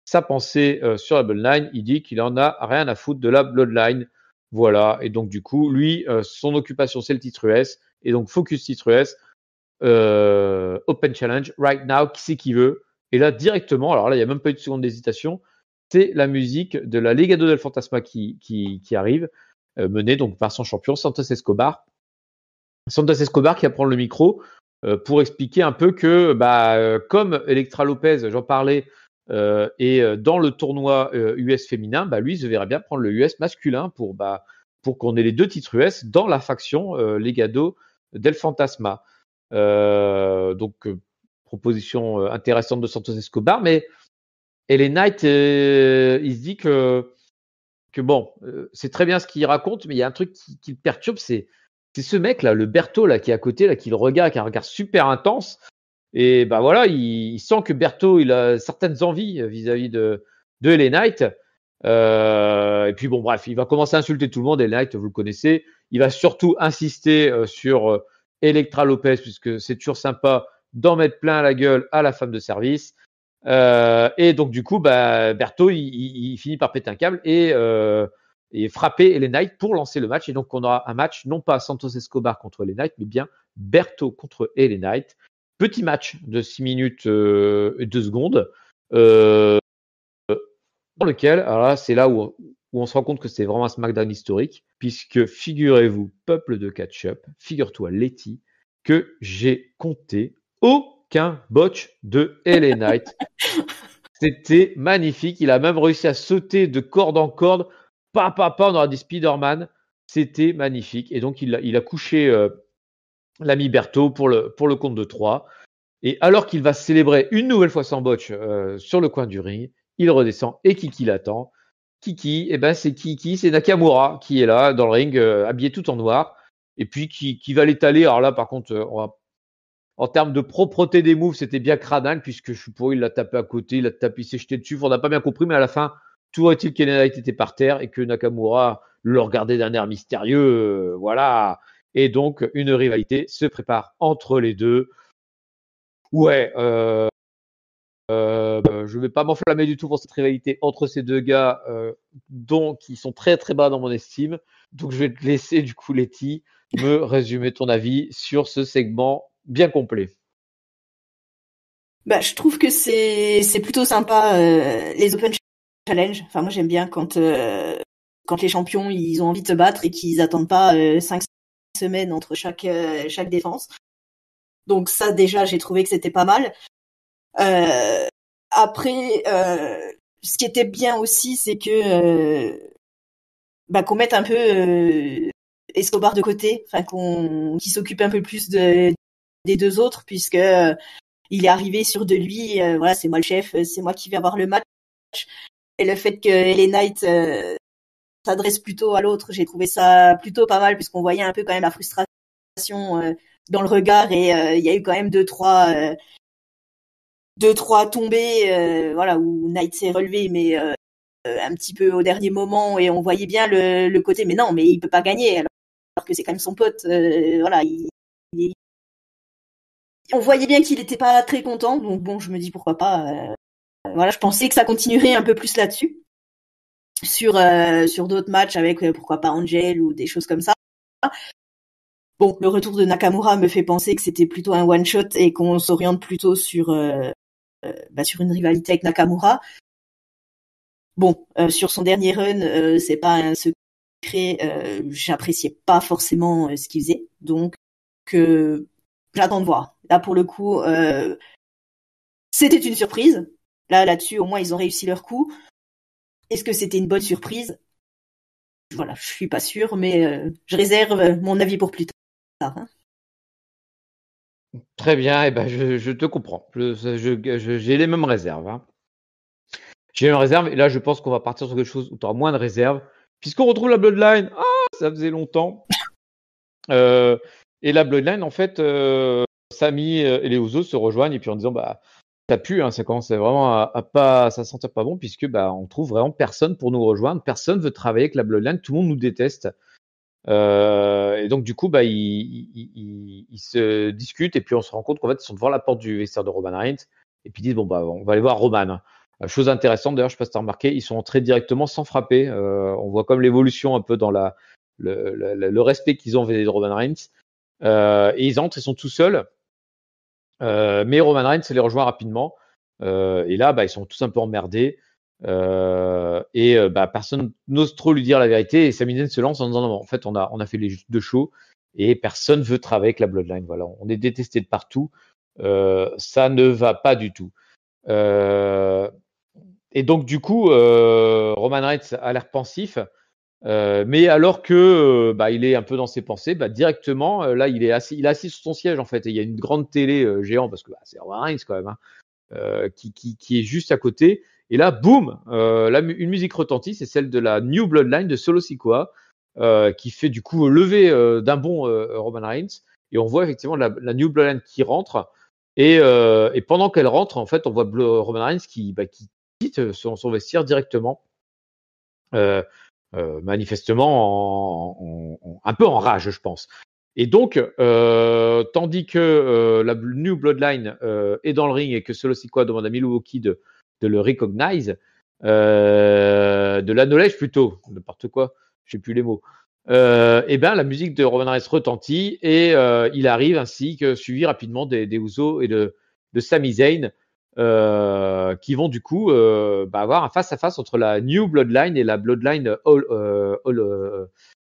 sa pensée sur la Bloodline. Il dit qu'il en a rien à foutre de la Bloodline. Voilà, et donc du coup, lui, son occupation, c'est le titre US, et donc focus titre US, Open Challenge, right now, qui c'est qui veut? Et là, directement, alors là, il n'y a même pas eu de seconde d'hésitation, c'est la musique de la Legado del Fantasma qui arrive, menée donc par son champion, Santos Escobar. Santos Escobar qui va prendre le micro pour expliquer un peu que, comme Elektra Lopez, j'en parlais, et dans le tournoi US féminin, lui, il se verrait bien prendre le US masculin pour qu'on ait les 2 titres US dans la faction Legado del Fantasma. Donc, proposition intéressante de Santos Escobar, mais LA Knight, il se dit que bon, c'est très bien ce qu'il raconte, mais il y a un truc qui le perturbe, c'est ce mec là, le Berto là qui est à côté là, qui le regarde, qui a un regard super intense. Et voilà, il sent que Berto, il a certaines envies vis-à-vis de LA Knight. Et puis bon, bref, il va commencer à insulter tout le monde. LA Knight, vous le connaissez. Il va surtout insister sur Elektra Lopez, puisque c'est toujours sympa d'en mettre plein la gueule à la femme de service. Et donc du coup, Berto, il finit par péter un câble et frapper LA Knight pour lancer le match. Et donc on aura un match, non pas Santos Escobar contre LA Knight, mais bien Berto contre LA Knight. Petit match de 6 minutes et 2 secondes, dans lequel, alors là, c'est là où on se rend compte que c'est vraiment un SmackDown historique, puisque figurez-vous, peuple de catch-up, figure-toi Letty, que j'ai compté aucun botch de LA Knight. C'était magnifique. Il a même réussi à sauter de corde en corde. On aura des Spider-Man. C'était magnifique. Et donc, il a couché l'ami Berto pour le compte de 3. Et alors qu'il va célébrer une nouvelle fois sans botch sur le coin du ring, il redescend et Kiki l'attend. Kiki, c'est Nakamura qui est là dans le ring, habillé tout en noir, et puis qui va l'étaler. Alors là, par contre, en termes de propreté des moves, c'était bien crânal, puisque je suis pour il l'a tapé à côté, il l'a tapé, il s'est jeté dessus. On n'a pas bien compris, mais à la fin, tout est-il que Knight était par terre et que Nakamura le regardait d'un air mystérieux. Voilà. Et donc, une rivalité se prépare entre les deux. Ouais, je vais pas m'enflammer du tout pour cette rivalité entre ces deux gars, qui sont très très bas dans mon estime. Donc, je vais te laisser, du coup, Letty, me résumer ton avis sur ce segment bien complet. Bah, je trouve que c'est plutôt sympa les Open Challenge. Enfin, moi j'aime bien quand les champions ils ont envie de se battre et qu'ils attendent pas 5 semaines entre chaque défense. Donc ça déjà j'ai trouvé que c'était pas mal. Après, ce qui était bien aussi, c'est que qu'on mette un peu Escobar de côté, enfin qu'il s'occupe un peu plus des deux autres, puisque il est arrivé sur de lui, voilà, c'est moi le chef, c'est moi qui vais avoir le match. Et le fait que LA Knight s'adresse plutôt à l'autre, j'ai trouvé ça plutôt pas mal, puisqu'on voyait un peu quand même la frustration dans le regard, et il y a eu quand même deux trois tombées, voilà, où Knight s'est relevé, mais un petit peu au dernier moment, et on voyait bien le côté, mais non, mais il peut pas gagner, alors que c'est quand même son pote, voilà, on voyait bien qu'il était pas très content, donc bon, je me dis pourquoi pas. Voilà, je pensais que ça continuerait un peu plus là-dessus, sur d'autres matchs avec pourquoi pas Angel ou des choses comme ça. Bon, le retour de Nakamura me fait penser que c'était plutôt un one shot et qu'on s'oriente plutôt sur une rivalité avec Nakamura. Bon, sur son dernier run, c'est pas un secret, j'appréciais pas forcément ce qu'il faisait, donc j'attends de voir. Là, pour le coup, c'était une surprise. Là-dessus, au moins, ils ont réussi leur coup. Est-ce que c'était une bonne surprise? Voilà, je suis pas sûre, mais je réserve mon avis pour plus tard. Hein. Très bien, et ben je te comprends. J'ai les mêmes réserves. Hein. J'ai une réserve, et là je pense qu'on va partir sur quelque chose où tu auras moins de réserves, puisqu'on retrouve la Bloodline. Ah, ça faisait longtemps. Et la Bloodline, en fait, Sami et les Usos se rejoignent, et puis en disant, ça pue, hein, ça commence vraiment ça sentir pas bon, puisque on trouve vraiment personne pour nous rejoindre, personne veut travailler avec la Bloodline, tout le monde nous déteste. Et donc du coup, ils se discutent, et puis on se rend compte qu'en fait ils sont devant la porte du vestiaire de Roman Reigns, et puis ils disent on va aller voir Roman. Chose intéressante d'ailleurs, je sais pas si t'as remarqué, ils sont entrés directement sans frapper. On voit comme l'évolution un peu dans le respect qu'ils ont vis-à-vis de Roman Reigns. Et ils entrent, ils sont tout seuls. Mais Roman Reigns les rejoint rapidement. Et là, ils sont tous un peu emmerdés. Personne n'ose trop lui dire la vérité, et Sami Zayn se lance en disant non, en fait on a fait les deux shows et personne veut travailler avec la Bloodline. Voilà, on est détesté de partout. Ça ne va pas du tout. Et donc du coup, Roman Reigns a l'air pensif. Mais alors que il est un peu dans ses pensées, directement là il est assis sur son siège en fait, et il y a une grande télé géante, parce que c'est Roman Reigns quand même, hein, qui est juste à côté. Et là, boum, une musique retentit, c'est celle de la New Bloodline de Solo Sikoa, qui fait du coup lever d'un bond Roman Reigns, et on voit effectivement la New Bloodline qui rentre, et pendant qu'elle rentre, en fait, on voit Roman Reigns qui quitte son vestiaire directement. Manifestement un peu en rage, je pense. Et donc, tandis que la New Bloodline est dans le ring, et que Solo Sikoa demande à Milwaukee de le recognize, de l'acknowledge plutôt, n'importe quoi, je sais plus les mots. La musique de Roman Reigns retentit, et il arrive, ainsi que suivi rapidement des Usos et de Sami Zayn, qui vont du coup avoir un face-à-face entre la New Bloodline et la Bloodline Old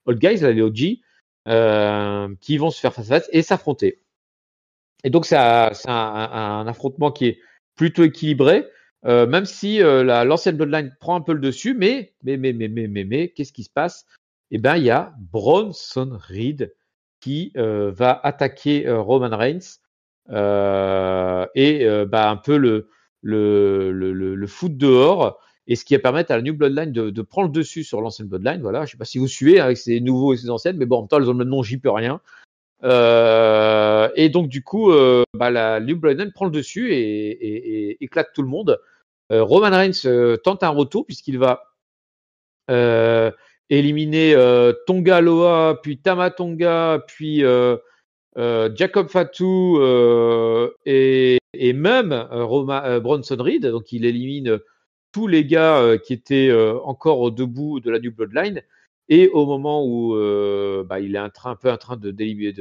Guys, les OG, qui vont se faire face-à-face et s'affronter. Et donc c'est un affrontement qui est plutôt équilibré, même si l'ancienne Bloodline prend un peu le dessus, mais qu'est-ce qui se passe? Eh ben, il y a Bronson Reed qui va attaquer Roman Reigns, un peu le foot dehors, et ce qui va permettre à la New Bloodline de prendre le dessus sur l'ancienne Bloodline. Voilà, je sais pas si vous suivez avec ces nouveaux et ces anciennes, mais bon, en même temps, elles ont le même nom, j'y peux rien. Et donc, du coup, la New Bloodline prend le dessus et éclate tout le monde. Roman Reigns tente un retour puisqu'il va éliminer Tonga Loa, puis Tama Tonga, puis Jacob Fatu et même Bronson Reed. Donc, il élimine tous les gars qui étaient encore debout de la New Bloodline. Et au moment où il est un peu en train d'achever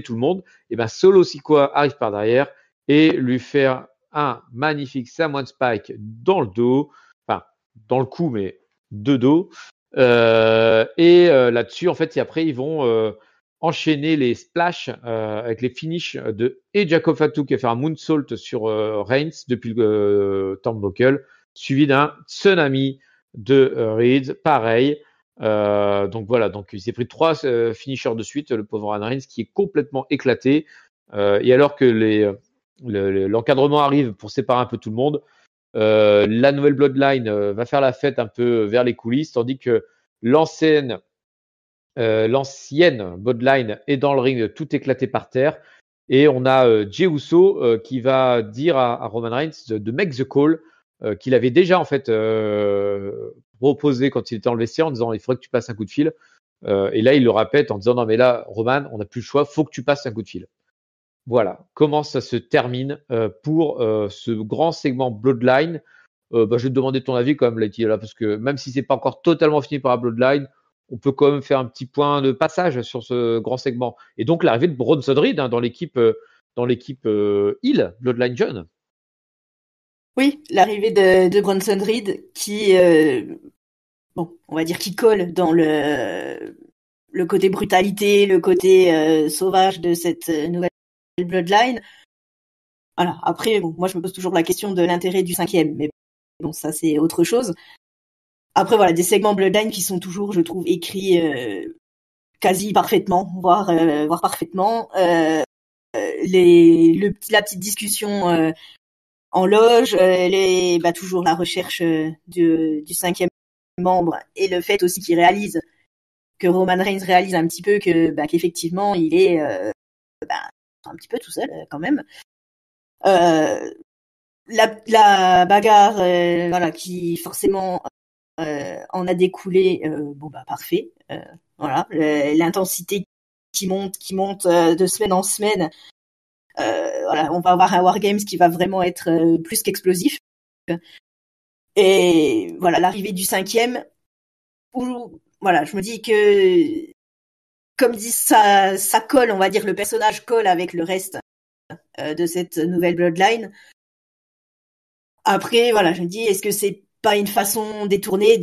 tout le monde, et ben Solo Sikoa arrive par derrière et lui fait un magnifique Samoan Spike dans le dos, enfin dans le cou, mais de dos. Là-dessus, en fait, après ils vont enchaîner les splashs avec les finishes de Jacob Fatu qui a fait un moonsault sur Reigns depuis le turnbuckle, suivi d'un tsunami de Reed, pareil. Donc voilà, donc il s'est pris 3 finishers de suite, le pauvre Roman Reigns qui est complètement éclaté. Et alors que l'encadrement arrive pour séparer un peu tout le monde, la nouvelle Bloodline va faire la fête un peu vers les coulisses, tandis que l'ancienne Bloodline est dans le ring, tout éclaté par terre. Et on a Jey Uso qui va dire à Roman Reigns de make the call, qu'il avait déjà en fait proposé quand il était dans le vestiaire en disant il faudrait que tu passes un coup de fil. Et là il le répète en disant non mais là Roman, on n'a plus le choix, faut que tu passes un coup de fil. Voilà comment ça se termine pour ce grand segment Bloodline. Je vais te demander ton avis quand même, Letty, là, parce que même si c'est pas encore totalement fini par la Bloodline, on peut quand même faire un petit point de passage sur ce grand segment. Et donc l'arrivée de Bronson Reed dans l'équipe Hill, Bloodline Jeune. Oui, l'arrivée de Bronson Reed qui, on va dire qui colle dans le côté brutalité, le côté sauvage de cette nouvelle Bloodline. Voilà. Après, moi je me pose toujours la question de l'intérêt du 5e, mais bon, ça c'est autre chose. Après voilà, des segments Bloodline qui sont toujours, je trouve, écrits quasi parfaitement, voire parfaitement. La petite discussion en loge, toujours la recherche du 5e membre et le fait aussi que Roman Reigns réalise un petit peu qu'effectivement il est un petit peu tout seul quand même. La bagarre qui forcément en a découlé, parfait. Voilà, l'intensité qui monte de semaine en semaine. On va avoir un Wargames qui va vraiment être plus qu'explosif. Et voilà, l'arrivée du 5e, où voilà, je me dis que, comme dit, ça colle, on va dire, le personnage colle avec le reste de cette nouvelle Bloodline. Après, voilà, je me dis, est-ce que c'est pas une façon détournée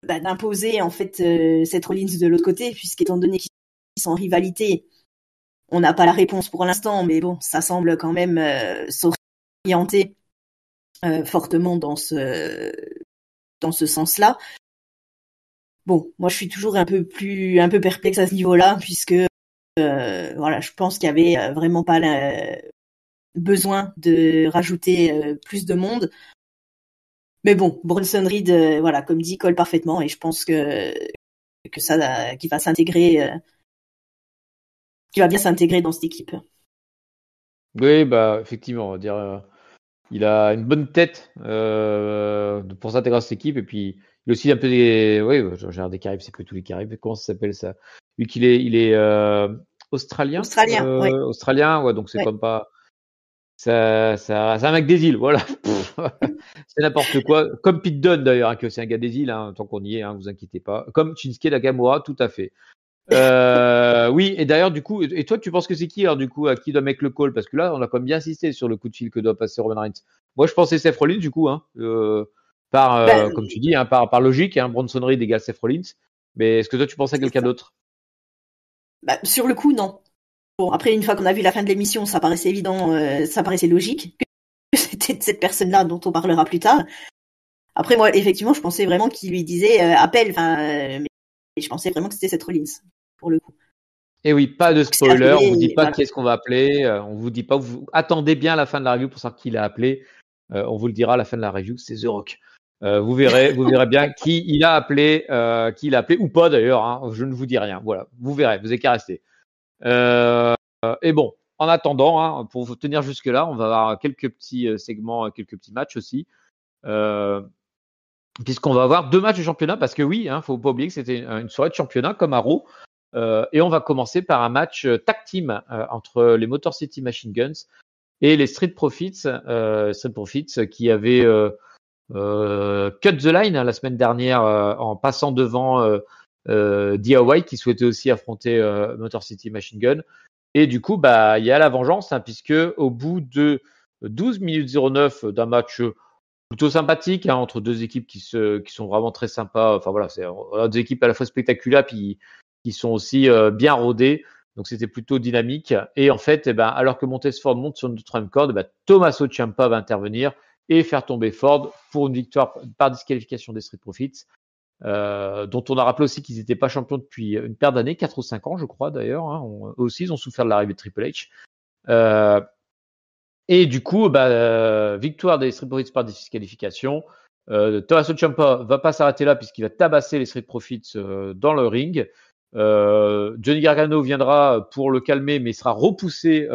d'imposer en fait Seth Rollins de l'autre côté, puisqu'étant donné qu'ils sont en rivalité, on n'a pas la réponse pour l'instant, mais bon, ça semble quand même s'orienter fortement dans ce sens-là. Bon, moi je suis toujours un peu perplexe à ce niveau-là, puisque je pense qu'il y avait vraiment pas besoin de rajouter plus de monde. Mais bon, Bronson Reed, comme dit, colle parfaitement, et je pense que ça, qu'il va s'intégrer, qui va bien s'intégrer dans cette équipe. Oui, effectivement, on va dire, il a une bonne tête pour s'intégrer à cette équipe, et puis il a aussi un peu j'ai des Caraïbes, c'est que tous les Caraïbes, comment ça s'appelle ça? Vu qu'il est australien. Oui. Australien, ouais, donc c'est comme pas. C'est un mec des îles, voilà. C'est n'importe quoi. Comme Pete Dunne d'ailleurs, que c'est un gars des îles, tant qu'on y est, vous inquiétez pas. Comme Shinsuke Nakamura, tout à fait. Oui, et d'ailleurs, du coup, et toi, tu penses que c'est qui, alors, du coup, à qui doit make le call? Parce que là, on a quand même bien insisté sur le coup de fil que doit passer Roman Reigns. Moi, je pensais Seth Rollins, du coup, comme tu dis, par logique, Bronson Reed égale Seth Rollins. Mais est-ce que toi, tu pensais à quelqu'un d'autre? Sur le coup, non. Bon, après, une fois qu'on a vu la fin de l'émission, ça paraissait évident, ça paraissait logique que c'était de cette personne-là dont on parlera plus tard. Après, moi, effectivement, je pensais vraiment qu'il lui disait appelle, mais je pensais vraiment que c'était Seth Rollins, pour le coup. Et oui, pas de spoiler, on vous dit pas Voilà. qui est-ce qu'on va appeler, on vous dit pas, vous attendez bien la fin de la review pour savoir qui l'a appelé. On vous le dira à la fin de la review, c'est The Rock. Vous verrez bien qui il a appelé ou pas d'ailleurs. Hein, je ne vous dis rien. Voilà, vous verrez, vous n'avez qu'à rester. Et bon, en attendant, hein, pour vous tenir jusque là, on va avoir quelques petits segments, quelques petits matchs aussi. Puisqu'on va avoir 2 matchs de championnat, parce que oui, hein, faut pas oublier que c'était une soirée de championnat comme à Raw. Et on va commencer par un match tag team entre les Motor City Machine Guns et les Street Profits qui avaient cut the line, hein, la semaine dernière en passant devant DIY qui souhaitait aussi affronter Motor City Machine Gun. Et du coup, bah, il y a la vengeance, hein, puisque au bout de 12 minutes 09 d'un match plutôt sympathique, hein, entre deux équipes qui sont vraiment très sympas. Enfin voilà, c'est deux équipes à la fois spectaculaires puis qui sont aussi bien rodées. Donc c'était plutôt dynamique. Et en fait, alors que Montez-Ford monte sur une troisième corde, Tommaso Ciampa va intervenir et faire tomber Ford pour une victoire par disqualification des Street Profits, dont on a rappelé aussi qu'ils n'étaient pas champions depuis une paire d'années, 4 ou 5 ans je crois d'ailleurs. Hein. Eux aussi, ils ont souffert de l'arrivée de Triple H. Et du coup, victoire des Street Profits par disqualification. Tommaso Ciampa va pas s'arrêter là puisqu'il va tabasser les Street Profits dans le ring. Johnny Gargano viendra pour le calmer, mais il sera repoussé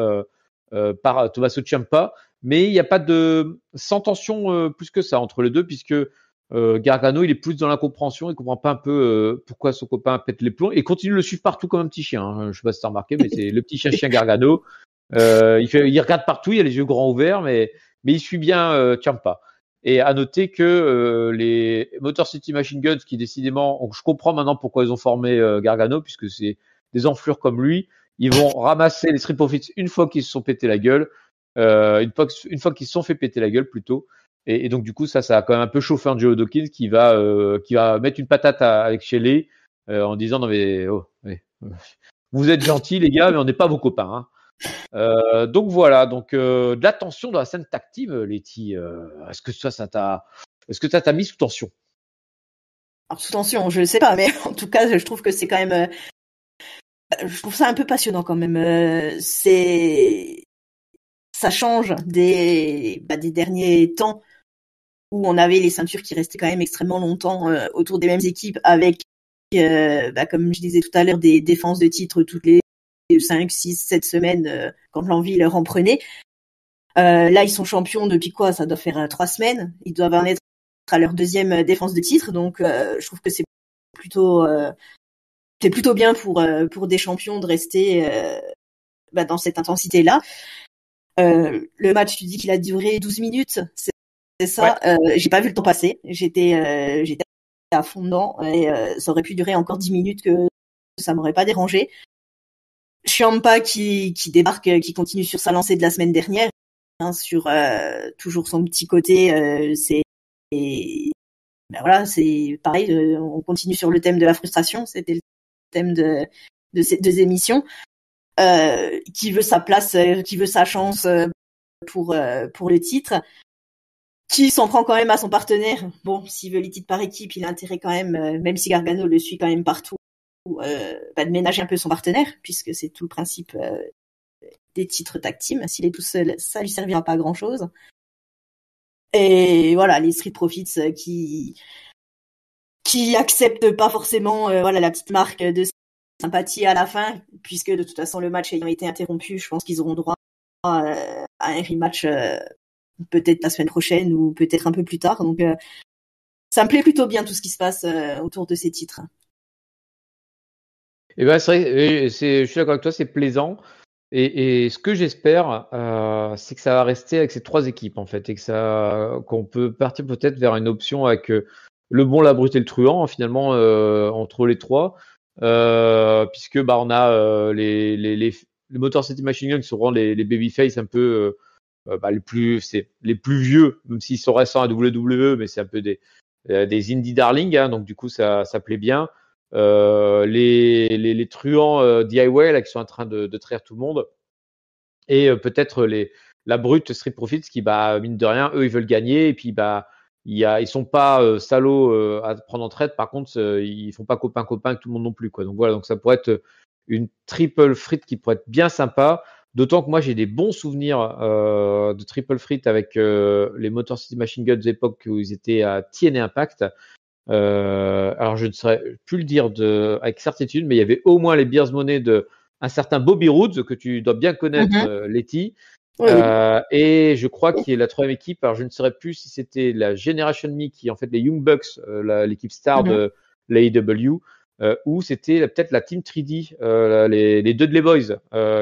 par Tommaso Ciampa. Mais il n'y a pas de sans tension plus que ça entre les deux, puisque Gargano il est plus dans l'incompréhension, il comprend pas un peu pourquoi son copain pète les plombs et continue de le suivre partout comme un petit chien. Hein. Je sais pas si t'as remarqué, mais c'est le petit chien Gargano. Il regarde partout, il a les yeux grands ouverts, mais il suit bien Ciampa. Et à noter que les Motor City Machine Guns, qui décidément, je comprends maintenant pourquoi ils ont formé Gargano, puisque c'est des enflures comme lui, ils vont ramasser les Street Profits une fois qu'ils se sont pété la gueule, une fois qu'ils se sont fait péter la gueule plutôt. Et donc du coup, ça a quand même un peu chauffé Angelo Dawkins qui va mettre une patate avec Shelley en disant non mais vous êtes gentils les gars, mais on n'est pas vos copains. Hein. Donc voilà, donc de la tension dans la scène tag team, Letty. Est-ce que ça t'a mis sous tension? Alors sous tension, je sais pas, mais en tout cas, je trouve que c'est quand même, je trouve ça un peu passionnant quand même. Ça change des derniers temps où on avait les ceintures qui restaient quand même extrêmement longtemps autour des mêmes équipes avec, comme je disais tout à l'heure, des défenses de titres toutes les 5, 6, 7 semaines quand l'envie leur en prenait. Là, ils sont champions depuis quoi? Ça doit faire 3 semaines. Ils doivent en être à leur deuxième défense de titre. Donc, je trouve que c'est plutôt bien pour des champions de rester dans cette intensité-là. Le match, tu dis qu'il a duré 12 minutes. C'est ça. Ouais. J'ai pas vu le temps passer. J'étais à fond dedans et ça aurait pu durer encore 10 minutes que ça m'aurait pas dérangé. Ciampa qui débarque, qui continue sur sa lancée de la semaine dernière, hein, sur toujours son petit côté. C'est c'est pareil. On continue sur le thème de la frustration. C'était le thème de ces deux émissions. Qui veut sa place, qui veut sa chance pour le titre, qui s'en prend quand même à son partenaire. Bon, s'il veut les titres par équipe, il a intérêt quand même si Gargano le suit quand même partout, de ménager un peu son partenaire, puisque c'est tout le principe des titres tag team. S'il est tout seul, ça lui servira pas à grand chose. Et voilà, les Street Profits qui acceptent pas forcément la petite marque de sympathie à la fin, puisque de toute façon le match ayant été interrompu, je pense qu'ils auront droit à un rematch peut-être la semaine prochaine ou peut-être un peu plus tard. Donc ça me plaît plutôt bien tout ce qui se passe autour de ces titres. Et c'est vrai, je suis d'accord avec toi, c'est plaisant. Et ce que j'espère, c'est que ça va rester avec ces 3 équipes en fait, et qu'on peut partir peut-être vers une option avec le bon, la brute et le truand finalement entre les 3, puisque on a les Motor City Machine Guns qui sont vraiment les babyface un peu les plus vieux, même s'ils sont récents à WWE, mais c'est un peu des indie darlings, hein, donc du coup ça plaît bien. Les truands DIY là qui sont en train de trahir tout le monde, et peut-être la brute Street Profits qui mine de rien eux ils veulent gagner, et puis ils sont pas salauds à prendre en traite. Par contre ils font pas copain avec tout le monde non plus quoi. Donc voilà, donc ça pourrait être une triple threat qui pourrait être bien sympa. D'autant que moi j'ai des bons souvenirs de triple threat avec les Motor City Machine Guns de l'époque où ils étaient à TNA Impact. Alors je ne saurais plus le dire avec certitude, mais il y avait au moins les Beers Money de un certain Bobby Roods que tu dois bien connaître, Letty. Oui, oui. Et je crois qu'il est la troisième équipe. Alors je ne saurais plus si c'était la Generation Me qui est en fait les Young Bucks, l'équipe star de l'AEW, ou c'était peut-être la Team 3D, les Dudley Boys,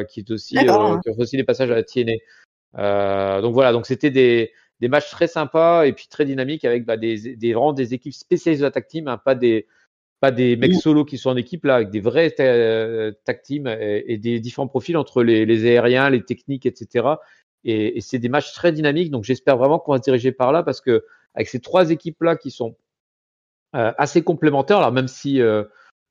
qui est aussi D'accord. qui ont fait aussi des passages à la TNA. Donc voilà, donc c'était des matchs très sympas et puis très dynamiques avec vraiment des équipes spécialisées de la tag team, hein, pas des mecs solos qui sont en équipe là, avec des vrais tag team et des différents profils entre les aériens, les techniques, etc. Et c'est des matchs très dynamiques, donc j'espère vraiment qu'on va se diriger par là parce que avec ces trois équipes là qui sont assez complémentaires, alors même si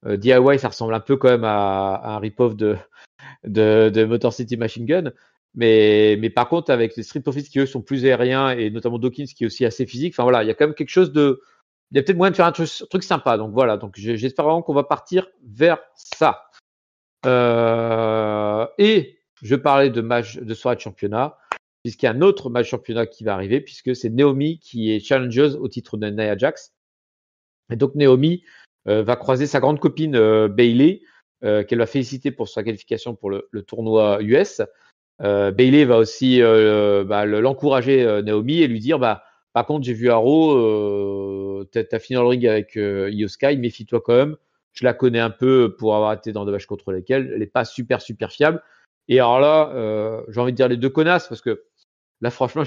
DIY ça ressemble un peu quand même à un rip-off de Motor City Machine Gun. Mais par contre, avec les Street Profits qui eux sont plus aériens et notamment Dawkins qui est aussi assez physique, enfin voilà, il y a quand même quelque chose il y a peut-être moyen de faire un truc sympa. Donc voilà, donc j'espère vraiment qu'on va partir vers ça. Et je parlais de match de soirée de championnat, puisqu'il y a un autre match de championnat qui va arriver, puisque c'est Naomi qui est challengeuse au titre de Nia Jax. Et donc Naomi va croiser sa grande copine Bayley, qu'elle va féliciter pour sa qualification pour le tournoi US. Bayley va aussi l'encourager Naomi et lui dire par contre j'ai vu Haro, t'as fini dans le ring avec Io Sky, méfie-toi quand même. Je la connais un peu pour avoir été dans des matchs contre lesquels elle est pas super fiable. Et alors là, j'ai envie de dire les deux connasses parce que là franchement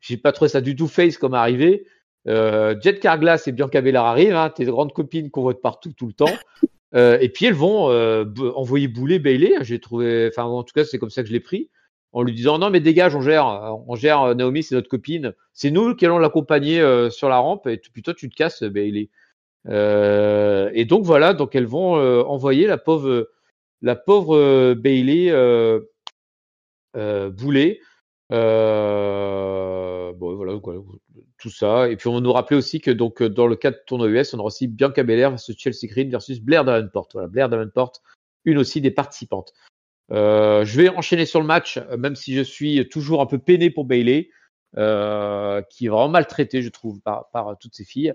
j'ai pas trouvé ça du tout face comme arrivé. Jet Carglass et Bianca Belair arrivent, hein, tes grandes copines qu'on voit de partout tout le temps. Et puis elles vont envoyer bouler Bayley. J'ai trouvé, enfin en tout cas c'est comme ça que je l'ai pris, en lui disant non mais dégage, on gère Naomi, c'est notre copine, c'est nous qui allons l'accompagner sur la rampe et puis toi tu te casses Bayley. Et donc voilà, donc elles vont envoyer la pauvre Bayley bouler. Bon voilà quoi, tout ça. Et puis on va nous rappeler aussi que donc dans le cadre du tournoi US, on aura aussi Bianca Belair versus Chelsea Green versus Blair Davenport. Voilà, Blair Davenport, une aussi des participantes. Je vais enchaîner sur le match, même si je suis toujours un peu peiné pour Bayley, qui est vraiment maltraitée, je trouve, par toutes ces filles,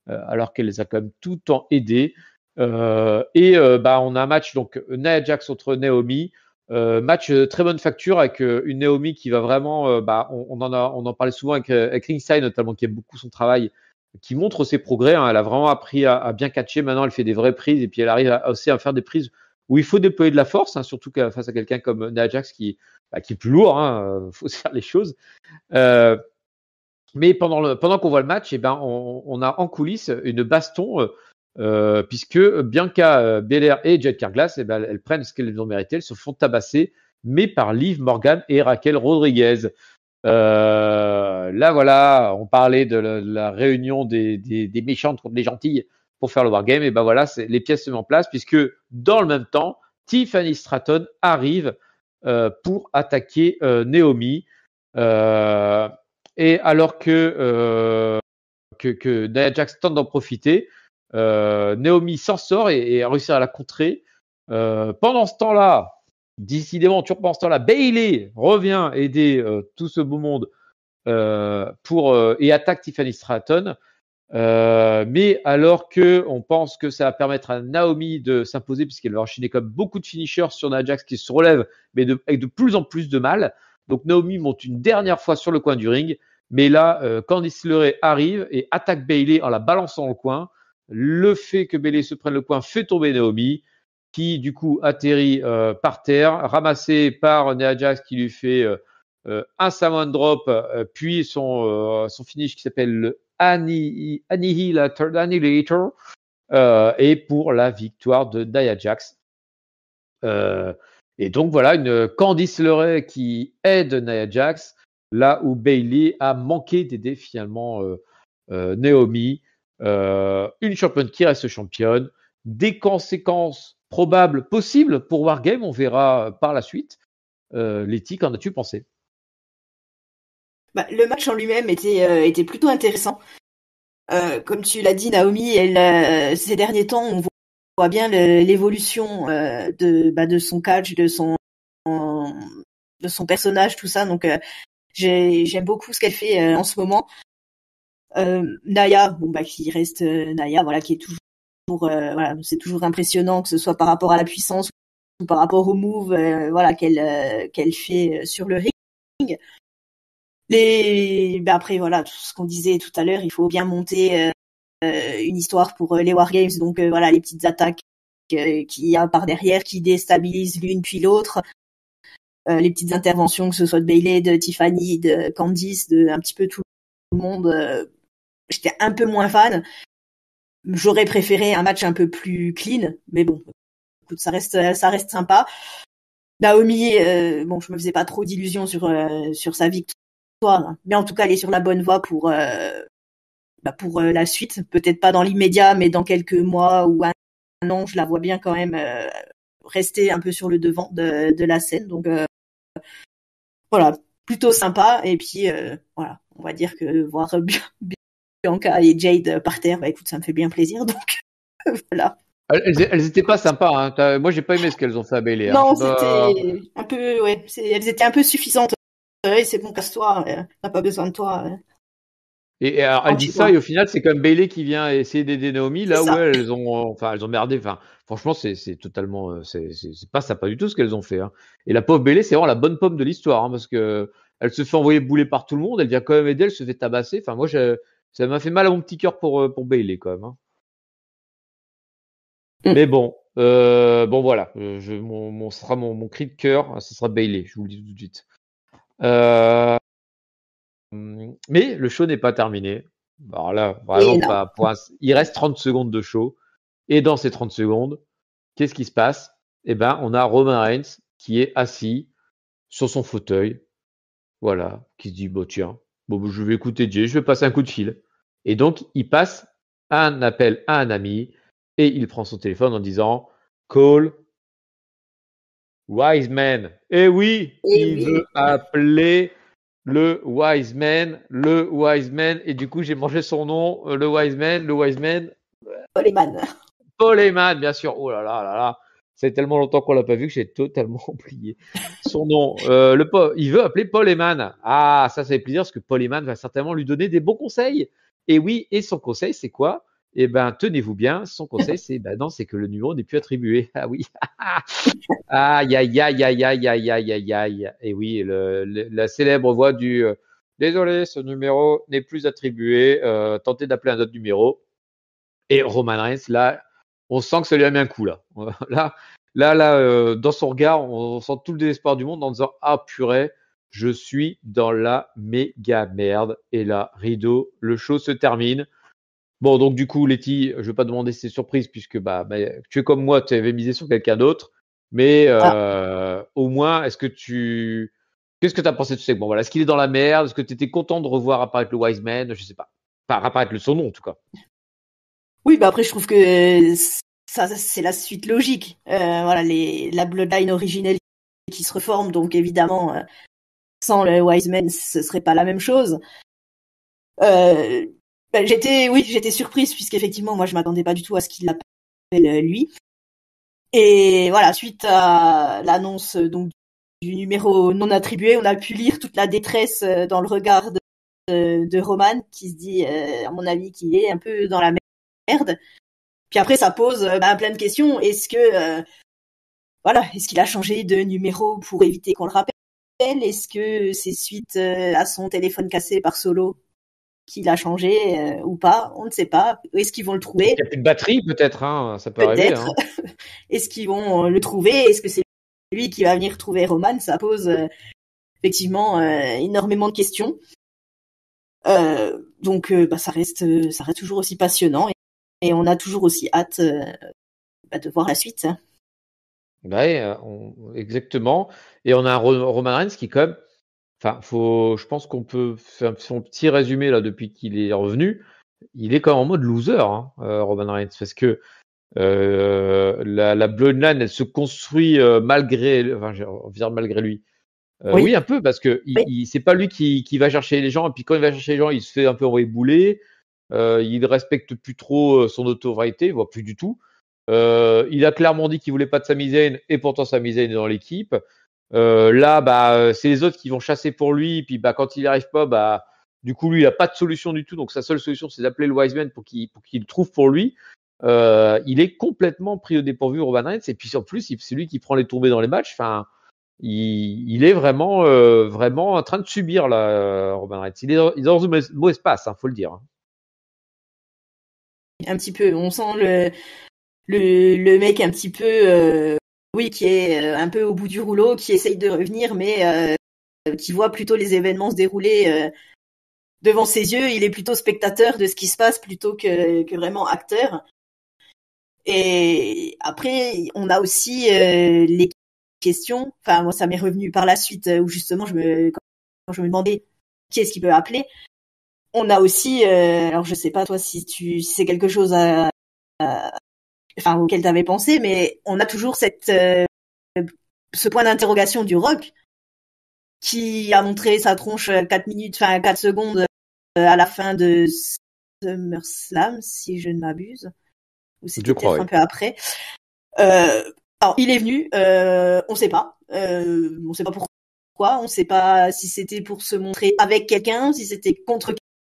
alors qu'elle les a quand même tout le temps aidées. On a un match donc Nia Jax contre Naomi. Match très bonne facture avec une Naomi qui va vraiment, on en parlait souvent avec Ringside notamment, qui aime beaucoup son travail, qui montre ses progrès. Hein. Elle a vraiment appris à bien catcher. Maintenant, elle fait des vraies prises et puis elle arrive aussi à faire des prises où il faut déployer de la force, hein, surtout face à quelqu'un comme Nia Jax qui est plus lourd. Hein, faut se faire les choses. Mais pendant qu'on voit le match, on a en coulisses une baston. Puisque Bianca Belair et Jet Carglass, elles prennent ce qu'elles ont mérité, elles se font tabasser, mais par Liv Morgan et Raquel Rodriguez. Là, voilà, on parlait de la réunion des méchantes contre les gentilles pour faire le wargame, et voilà, les pièces se mettent en place, puisque dans le même temps, Tiffany Stratton arrive pour attaquer Naomi. Et alors que Nia Jax tente d'en profiter, Naomi s'en sort et a réussi à la contrer. Pendant ce temps-là, décidément, toujours pendant ce temps-là, Bayley revient aider tout ce beau monde et attaque Tiffany Stratton. Mais alors que on pense que ça va permettre à Naomi de s'imposer, puisqu'elle va enchaîner comme beaucoup de finishers sur Nia Jax qui se relève, mais avec de plus en plus de mal. Donc Naomi monte une dernière fois sur le coin du ring, mais là, Candice LeRae arrive et attaque Bayley en la balançant dans le coin. Le fait que Bayley se prenne le coin fait tomber Naomi, qui du coup atterrit par terre, ramassé par Nia Jax qui lui fait un Samoan drop, puis son finish qui s'appelle le Annihilator, et pour la victoire de Nia Jax. Et donc voilà, une Candice LeRae qui aide Nia Jax, là où Bayley a manqué d'aider finalement Naomi. Une championne qui reste championne. Des conséquences probables, possibles pour Wargame, on verra par la suite. Letty, qu'en as-tu pensé? Le match en lui-même était plutôt intéressant. Comme tu l'as dit, Naomi, elle, ces derniers temps, on voit voit bien l'évolution de son catch, de son personnage, tout ça. Donc j'aime beaucoup ce qu'elle fait en ce moment. Naya, qui reste Naya, voilà, qui est toujours voilà, c'est toujours impressionnant, que ce soit par rapport à la puissance ou par rapport au move voilà, qu'elle fait sur le ring. Après, voilà, tout ce qu'on disait tout à l'heure, il faut bien monter une histoire pour les Wargames, donc voilà, les petites attaques qu'il y a par derrière qui déstabilisent l'une puis l'autre, les petites interventions, que ce soit de Bayley, de Tiffany, de Candice, de un petit peu tout le monde. J'étais un peu moins fan. J'aurais préféré un match un peu plus clean, mais bon, écoute, ça reste sympa. Naomi, je me faisais pas trop d'illusions sur sa victoire, mais en tout cas, elle est sur la bonne voie pour la suite. Peut-être pas dans l'immédiat, mais dans quelques mois ou un an, je la vois bien quand même rester un peu sur le devant de la scène. Donc voilà, plutôt sympa. Et puis voilà, on va dire que voir Bianca et Jade par terre, écoute, ça me fait bien plaisir. Donc voilà. Elles étaient pas sympas, hein. Moi, j'ai pas aimé ce qu'elles ont fait à Bayley. Non, c'était un peu, ouais, elles étaient un peu suffisantes. C'est bon, casse-toi, on n'a pas besoin de toi. Et alors, elle dit ça, et au final, c'est comme Bayley qui vient essayer d'aider Naomi, là où elles ont merdé. Enfin, franchement, c'est totalement, c'est pas sympa du tout ce qu'elles ont fait, hein. Et la pauvre Bayley, c'est vraiment la bonne pomme de l'histoire, hein, parce que elle se fait envoyer bouler par tout le monde, elle vient quand même aider, elle se fait tabasser. Enfin, moi, ça m'a fait mal à mon petit cœur pour Bayley, quand même, hein. Mais bon, voilà, ce sera mon cri de cœur, ce sera Bayley, je vous le dis tout de suite. Mais le show n'est pas terminé. Alors là, vraiment pas. Il reste 30 secondes de show. Et dans ces 30 secondes, qu'est-ce qui se passe? Eh ben, on a Roman Reigns qui est assis sur son fauteuil. Voilà, qui se dit, tiens, je vais écouter Jay, je vais passer un coup de fil. Et donc, il passe un appel à un ami et il prend son téléphone en disant, call Wiseman. Eh oui, il veut appeler le Wiseman, et du coup j'ai mangé son nom, le Wiseman. Paul Heyman, bien sûr. Oh là là là là, c'est tellement longtemps qu'on l'a pas vu que j'ai totalement oublié son nom. Il veut appeler Paul Heyman. Ah, ça fait plaisir parce que Paul Heyman va certainement lui donner des bons conseils. Et oui, et son conseil c'est quoi? Eh ben, tenez-vous bien, son conseil c'est, non, c'est que le numéro n'est plus attribué. Ah oui. Aïe, aïe, aïe, aïe, aïe, aïe, aïe, aïe, aïe. Et oui, la célèbre voix du désolé, ce numéro n'est plus attribué. Tentez d'appeler un autre numéro. Et Roman Reigns, là, on sent que ça lui a mis un coup là. Là, dans son regard, on sent tout le désespoir du monde en disant ah purée, je suis dans la méga merde. Et là, rideau, le show se termine. Bon, donc du coup, Letty, je vais pas demander si c'est surprise puisque tu es comme moi, tu avais misé sur quelqu'un d'autre. Mais au moins, qu'est-ce que tu as pensé de ce segment? Voilà, est-ce qu'il est dans la merde? Est-ce que tu étais content de revoir apparaître le Wiseman? Je sais pas. Enfin, apparaître son nom en tout cas. Oui, après je trouve que ça c'est la suite logique. Voilà, la Bloodline originelle qui se reforme, donc évidemment sans le Wiseman ce serait pas la même chose. J'étais surprise puisqu'effectivement moi je m'attendais pas du tout à ce qu'il l'appelle lui. Et voilà, suite à l'annonce donc du numéro non attribué, on a pu lire toute la détresse dans le regard de Roman qui se dit, à mon avis, qu'il est un peu dans la merde. Puis après, ça pose plein de questions. Est-ce qu'il a changé de numéro pour éviter qu'on le rappelle? Est-ce que c'est suite à son téléphone cassé par Solo qu'il a changé ou pas? On ne sait pas. Est-ce qu'ils vont le trouver? Il n'y a plus de batterie peut-être, hein, ça peut arriver. Hein. Est-ce qu'ils vont le trouver? Est-ce que c'est lui qui va venir trouver Roman? Ça pose effectivement énormément de questions. Donc ça reste toujours aussi passionnant et on a toujours aussi hâte de voir la suite. Ouais, exactement. Et on a un Roman Reigns qui quand même, je pense qu'on peut faire son petit résumé là depuis qu'il est revenu. Il est quand même en mode loser, hein, Roman Reigns, parce que la Bloodline, elle se construit malgré lui. Oui, un peu, parce que c'est pas lui qui va chercher les gens, et puis quand il va chercher les gens, il se fait un peu envoyer bouler. Il respecte plus trop son autorité, voire plus du tout. Il a clairement dit qu'il voulait pas de Sami Zayn et pourtant Sami Zayn est dans l'équipe. Là, c'est les autres qui vont chasser pour lui. Et puis, quand il n'y arrive pas, du coup, lui, il a pas de solution du tout. Donc, sa seule solution, c'est d'appeler le Wiseman pour qu'il le trouve pour lui. Il est complètement pris au dépourvu, Roman Reigns. Et puis, en plus, c'est lui qui prend les tombées dans les matchs. Enfin, il est vraiment, vraiment en train de subir là, Roman Reigns. Il est dans un mauvais espace, faut le dire. Un petit peu, on sent le mec un petit peu, oui, qui est un peu au bout du rouleau, qui essaye de revenir, mais qui voit plutôt les événements se dérouler devant ses yeux. Il est plutôt spectateur de ce qui se passe plutôt que vraiment acteur. Et après, on a aussi les questions. Enfin, moi, ça m'est revenu par la suite où justement, quand je me demandais qui est-ce qui peut appeler. On a aussi, alors je sais pas toi si c'est quelque chose enfin auquel t'avais pensé, mais on a toujours ce point d'interrogation du Rock qui a montré sa tronche 4 secondes à la fin de SummerSlam, si je ne m'abuse, ou c'était peut-être un peu après. Alors il est venu, on sait pas pourquoi, on sait pas si c'était pour se montrer avec quelqu'un, si c'était contre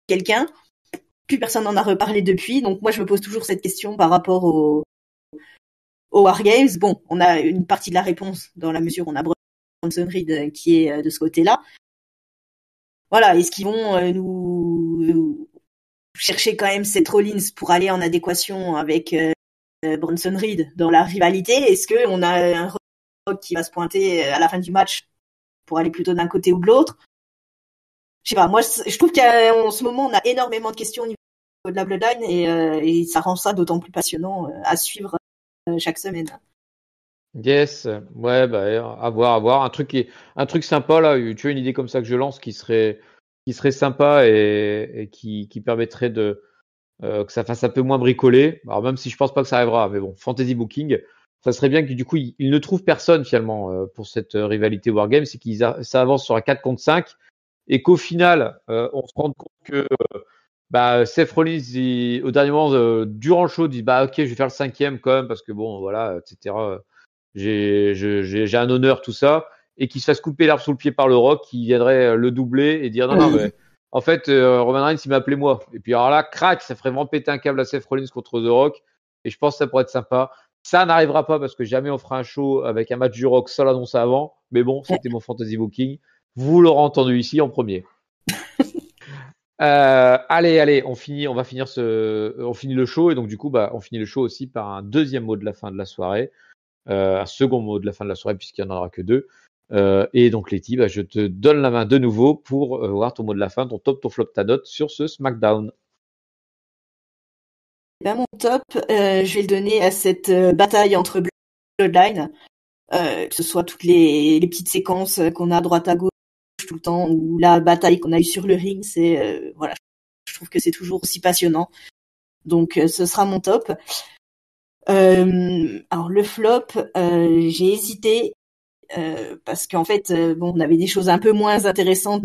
quelqu'un. Plus personne n'en a reparlé depuis, donc moi je me pose toujours cette question par rapport au War Games. Bon, on a une partie de la réponse dans la mesure où on a Bronson Reed qui est de ce côté-là. Voilà, est-ce qu'ils vont nous chercher quand même Seth Rollins pour aller en adéquation avec Bronson Reed dans la rivalité? Est-ce que on a un Rock qui va se pointer à la fin du match pour aller plutôt d'un côté ou de l'autre? Je sais pas, moi je trouve qu'en ce moment on a énormément de questions au niveau de la Bloodline et ça rend ça d'autant plus passionnant à suivre chaque semaine. Yes, ouais, à voir. Un truc sympa là. Tu as une idée comme ça que je lance qui serait sympa et qui permettrait de que ça fasse un peu moins bricolé. Alors même si je pense pas que ça arrivera, mais bon, fantasy booking, ça serait bien que du coup il ne trouve personne finalement pour cette rivalité Wargame, c'est ça avance sur un 4 contre 5 et qu'au final on se rende compte que Seth Rollins au dernier moment durant le show dit ok, je vais faire le 5e quand même parce que bon voilà, etc. J'ai un honneur, tout ça, et qu'il se fasse couper l'herbe sous le pied par le Rock, qui viendrait le doubler et dire non, mais en fait, Roman Reigns, il m'a appelé moi. Et puis alors là, crac, ça ferait vraiment péter un câble à Seth Rollins contre The Rock, et je pense que ça pourrait être sympa. Ça n'arrivera pas parce que jamais on fera un show avec un match du Rock sans l'annoncer avant, mais bon, c'était mon fantasy booking. Vous l'aurez entendu ici en premier. Allez, on finit le show, et donc du coup, on finit le show aussi par un deuxième mot de la fin de la soirée. Un second mot de la fin de la soirée puisqu'il n'y en aura que 2. Et donc Letty, je te donne la main de nouveau pour voir ton mot de la fin, ton top, ton flop, ta note sur ce SmackDown. Mon top, je vais le donner à cette bataille entre Bloodline, que ce soit toutes les petites séquences qu'on a à droite à gauche tout le temps, ou la bataille qu'on a eue sur le ring, c'est voilà, je trouve que c'est toujours aussi passionnant. Donc ce sera mon top. Alors le flop, j'ai hésité parce qu'en fait, on avait des choses un peu moins intéressantes,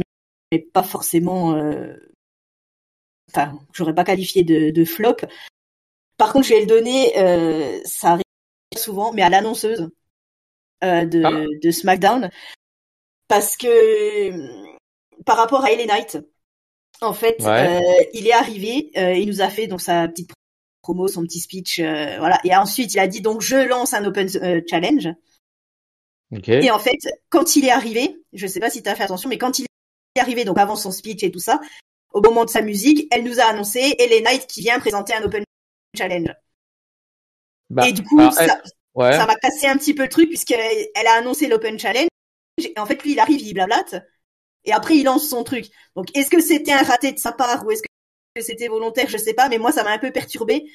mais pas forcément. Enfin, j'aurais pas qualifié de flop. Par contre, je vais le donner. Ça arrive souvent, mais à l'annonceuse de SmackDown, parce que par rapport à LA Knight, en fait, il est arrivé, il nous a fait donc sa petite promo, son petit speech, voilà. Et ensuite, il a dit donc je lance un Open Challenge. Okay. Et en fait, quand il est arrivé, je sais pas si tu as fait attention, mais quand il est arrivé, donc avant son speech et tout ça, au moment de sa musique, elle nous a annoncé LA Knight qui vient présenter un Open Challenge. Et du coup, ça m'a cassé un petit peu le truc puisqu'elle a annoncé l'Open Challenge. Et en fait, lui, il arrive, il blablate. Et après, il lance son truc. Donc, est-ce que c'était un raté de sa part ou est-ce que c'était volontaire? Je sais pas, mais moi, ça m'a un peu perturbé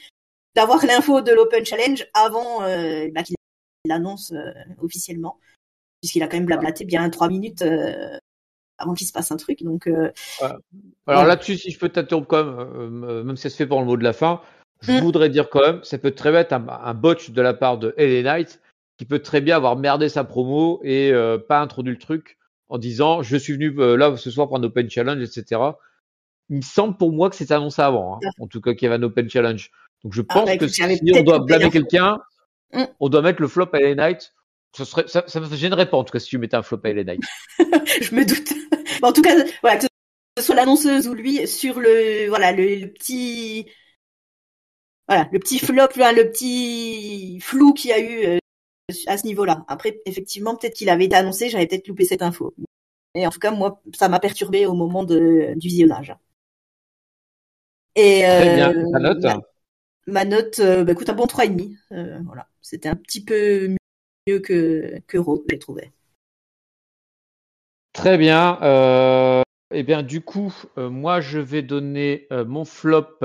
d'avoir l'info de l'Open Challenge avant qu'il l'annonce officiellement, puisqu'il a quand même blablaté bien 3 minutes avant qu'il se passe un truc. Donc, alors là-dessus, si je peux t'interrompre quand même si ça se fait pour le mot de la fin, je voudrais dire quand même, ça peut très bien être un botch de la part de LA Knight qui peut très bien avoir merdé sa promo et pas introduit le truc en disant je suis venu là ce soir pour un Open Challenge, etc. Il me semble pour moi que c'était annoncé avant, en tout cas qu'il y avait un Open Challenge. Donc je pense que écoute, j'avais si on peut-être doit loupé blâmer l'info. quelqu'un, on doit mettre le flop à LA Knight. Ça me gênerait pas en tout cas si tu mettais un flop à LA Knight. Je me doute. En tout cas, voilà, que ce soit l'annonceuse ou lui sur le petit flop, le petit flou qu'il y a eu à ce niveau-là. Après, effectivement, peut-être qu'il avait été annoncé, j'avais peut-être loupé cette info. Et en tout cas, moi, ça m'a perturbé au moment du visionnage. Et Très bien. Ta note? ma note, écoute, un bon 3,5. Voilà, c'était un petit peu mieux que Raw, j'ai trouvé. Très bien. Eh bien, du coup, moi, je vais donner mon flop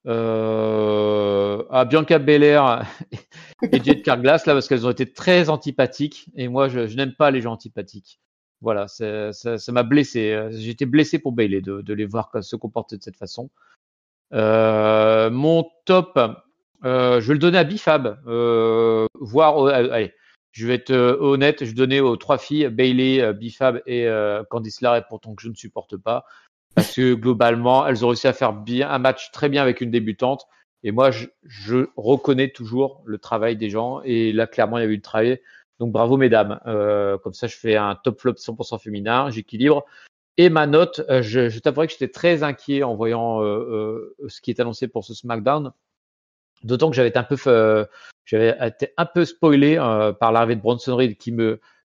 à Bianca Belair et Jade Carglass là parce qu'elles ont été très antipathiques et moi, je n'aime pas les gens antipathiques. Voilà, ça m'a blessé. J'ai été blessé pour Bayley de les voir se comporter de cette façon. Mon top, je vais le donner à Bifab. Allez, je vais être honnête, je donnais aux 3 filles, Bayley, Bifab et Candice LeRae, pourtant que je ne supporte pas, parce que globalement, elles ont réussi à faire bien un match très bien avec une débutante. Et moi, je reconnais toujours le travail des gens. Et là, clairement, il y avait eu du travail. Donc bravo mesdames. Comme ça, je fais un top flop 100% féminin, j'équilibre. Et ma note, je t'avouerai que j'étais très inquiet en voyant ce qui est annoncé pour ce SmackDown. D'autant que j'avais été un peu spoilé par l'arrivée de Bronson Reed qui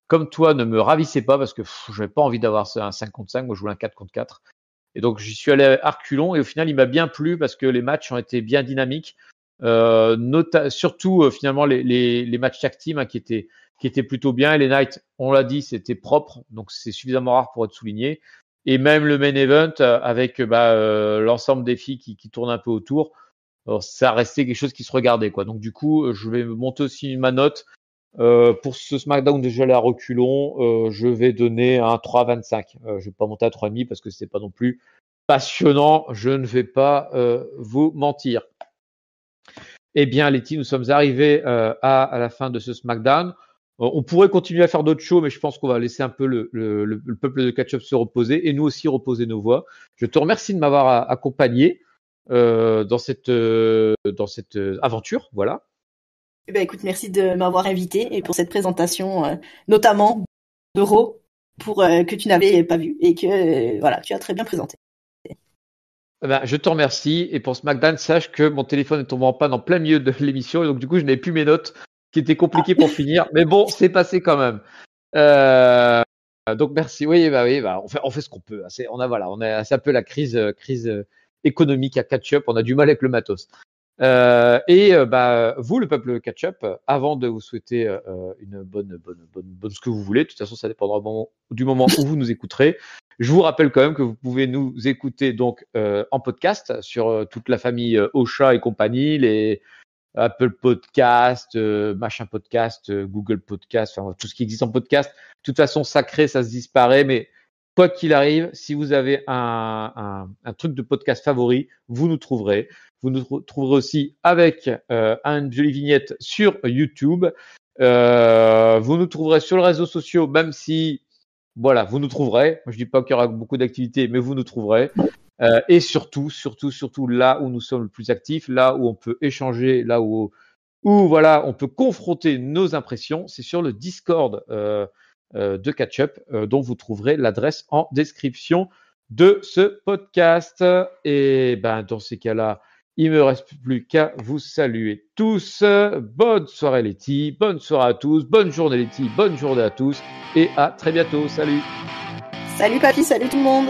comme toi, ne me ravissait pas parce que j'avais pas envie d'avoir un 5 contre 5. Moi, je voulais un 4 contre 4. Et donc, j'y suis allé à reculons et au final, il m'a bien plu parce que les matchs ont été bien dynamiques. Surtout, finalement, les matchs tag team qui étaient plutôt bien. Et les nights, on l'a dit, c'était propre. Donc, c'est suffisamment rare pour être souligné. Et même le main event avec l'ensemble des filles qui tournent un peu autour, ça restait quelque chose qui se regardait, quoi. Donc, du coup, je vais monter aussi ma note. Pour ce SmackDown déjà à reculons, je vais donner un 3,25. Je vais pas monter à 3,5 parce que c'est pas non plus passionnant. Je ne vais pas vous mentir. Eh bien, Letty, nous sommes arrivés à la fin de ce SmackDown. On pourrait continuer à faire d'autres shows, mais je pense qu'on va laisser un peu le peuple de catch-up se reposer et nous aussi reposer nos voix. Je te remercie de m'avoir accompagné dans cette aventure. Voilà. Eh ben, écoute, merci de m'avoir invité et pour cette présentation, notamment d'Euro, que tu n'avais pas vu et que voilà, tu as très bien présenté. Ben, je te remercie. Et pour SmackDown, sache que mon téléphone est tombé en panne en plein milieu de l'émission. Et donc, du coup, je n'avais plus mes notes qui étaient compliquées pour finir. Mais bon, c'est passé quand même. Donc, merci. Oui, on fait ce qu'on peut. C'est un peu la crise économique à catch-up. On a du mal avec le matos. Vous, le peuple catch-up, avant de vous souhaiter une bonne ce que vous voulez, de toute façon, ça dépendra du moment où vous nous écouterez. Je vous rappelle quand même que vous pouvez nous écouter donc en podcast sur toute la famille Ocha et compagnie, les Apple Podcast, machin podcast, Google Podcast, enfin tout ce qui existe en podcast. De toute façon, ça crée, ça se disparaît, mais quoi qu'il arrive, si vous avez un truc de podcast favori, vous nous trouverez. Vous nous trouverez aussi avec une jolie vignette sur YouTube. Vous nous trouverez sur les réseaux sociaux, même si, voilà, vous nous trouverez. Moi, je dis pas qu'il y aura beaucoup d'activités, mais vous nous trouverez. Et surtout, là où nous sommes le plus actifs, là où on peut échanger, là où voilà, on peut confronter nos impressions, c'est sur le Discord de Catch-up, dont vous trouverez l'adresse en description de ce podcast. Et ben, dans ces cas-là, il me reste plus qu'à vous saluer tous. Bonne soirée Letty, bonne soirée à tous, bonne journée Letty, bonne journée à tous et à très bientôt. Salut. Salut papy, salut tout le monde.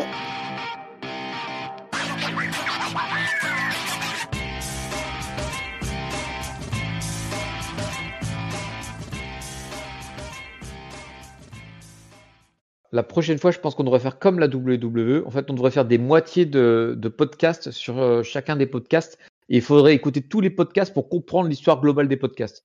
La prochaine fois, je pense qu'on devrait faire comme la WWE. En fait, on devrait faire des moitiés de podcasts sur chacun des podcasts. Et il faudrait écouter tous les podcasts pour comprendre l'histoire globale des podcasts.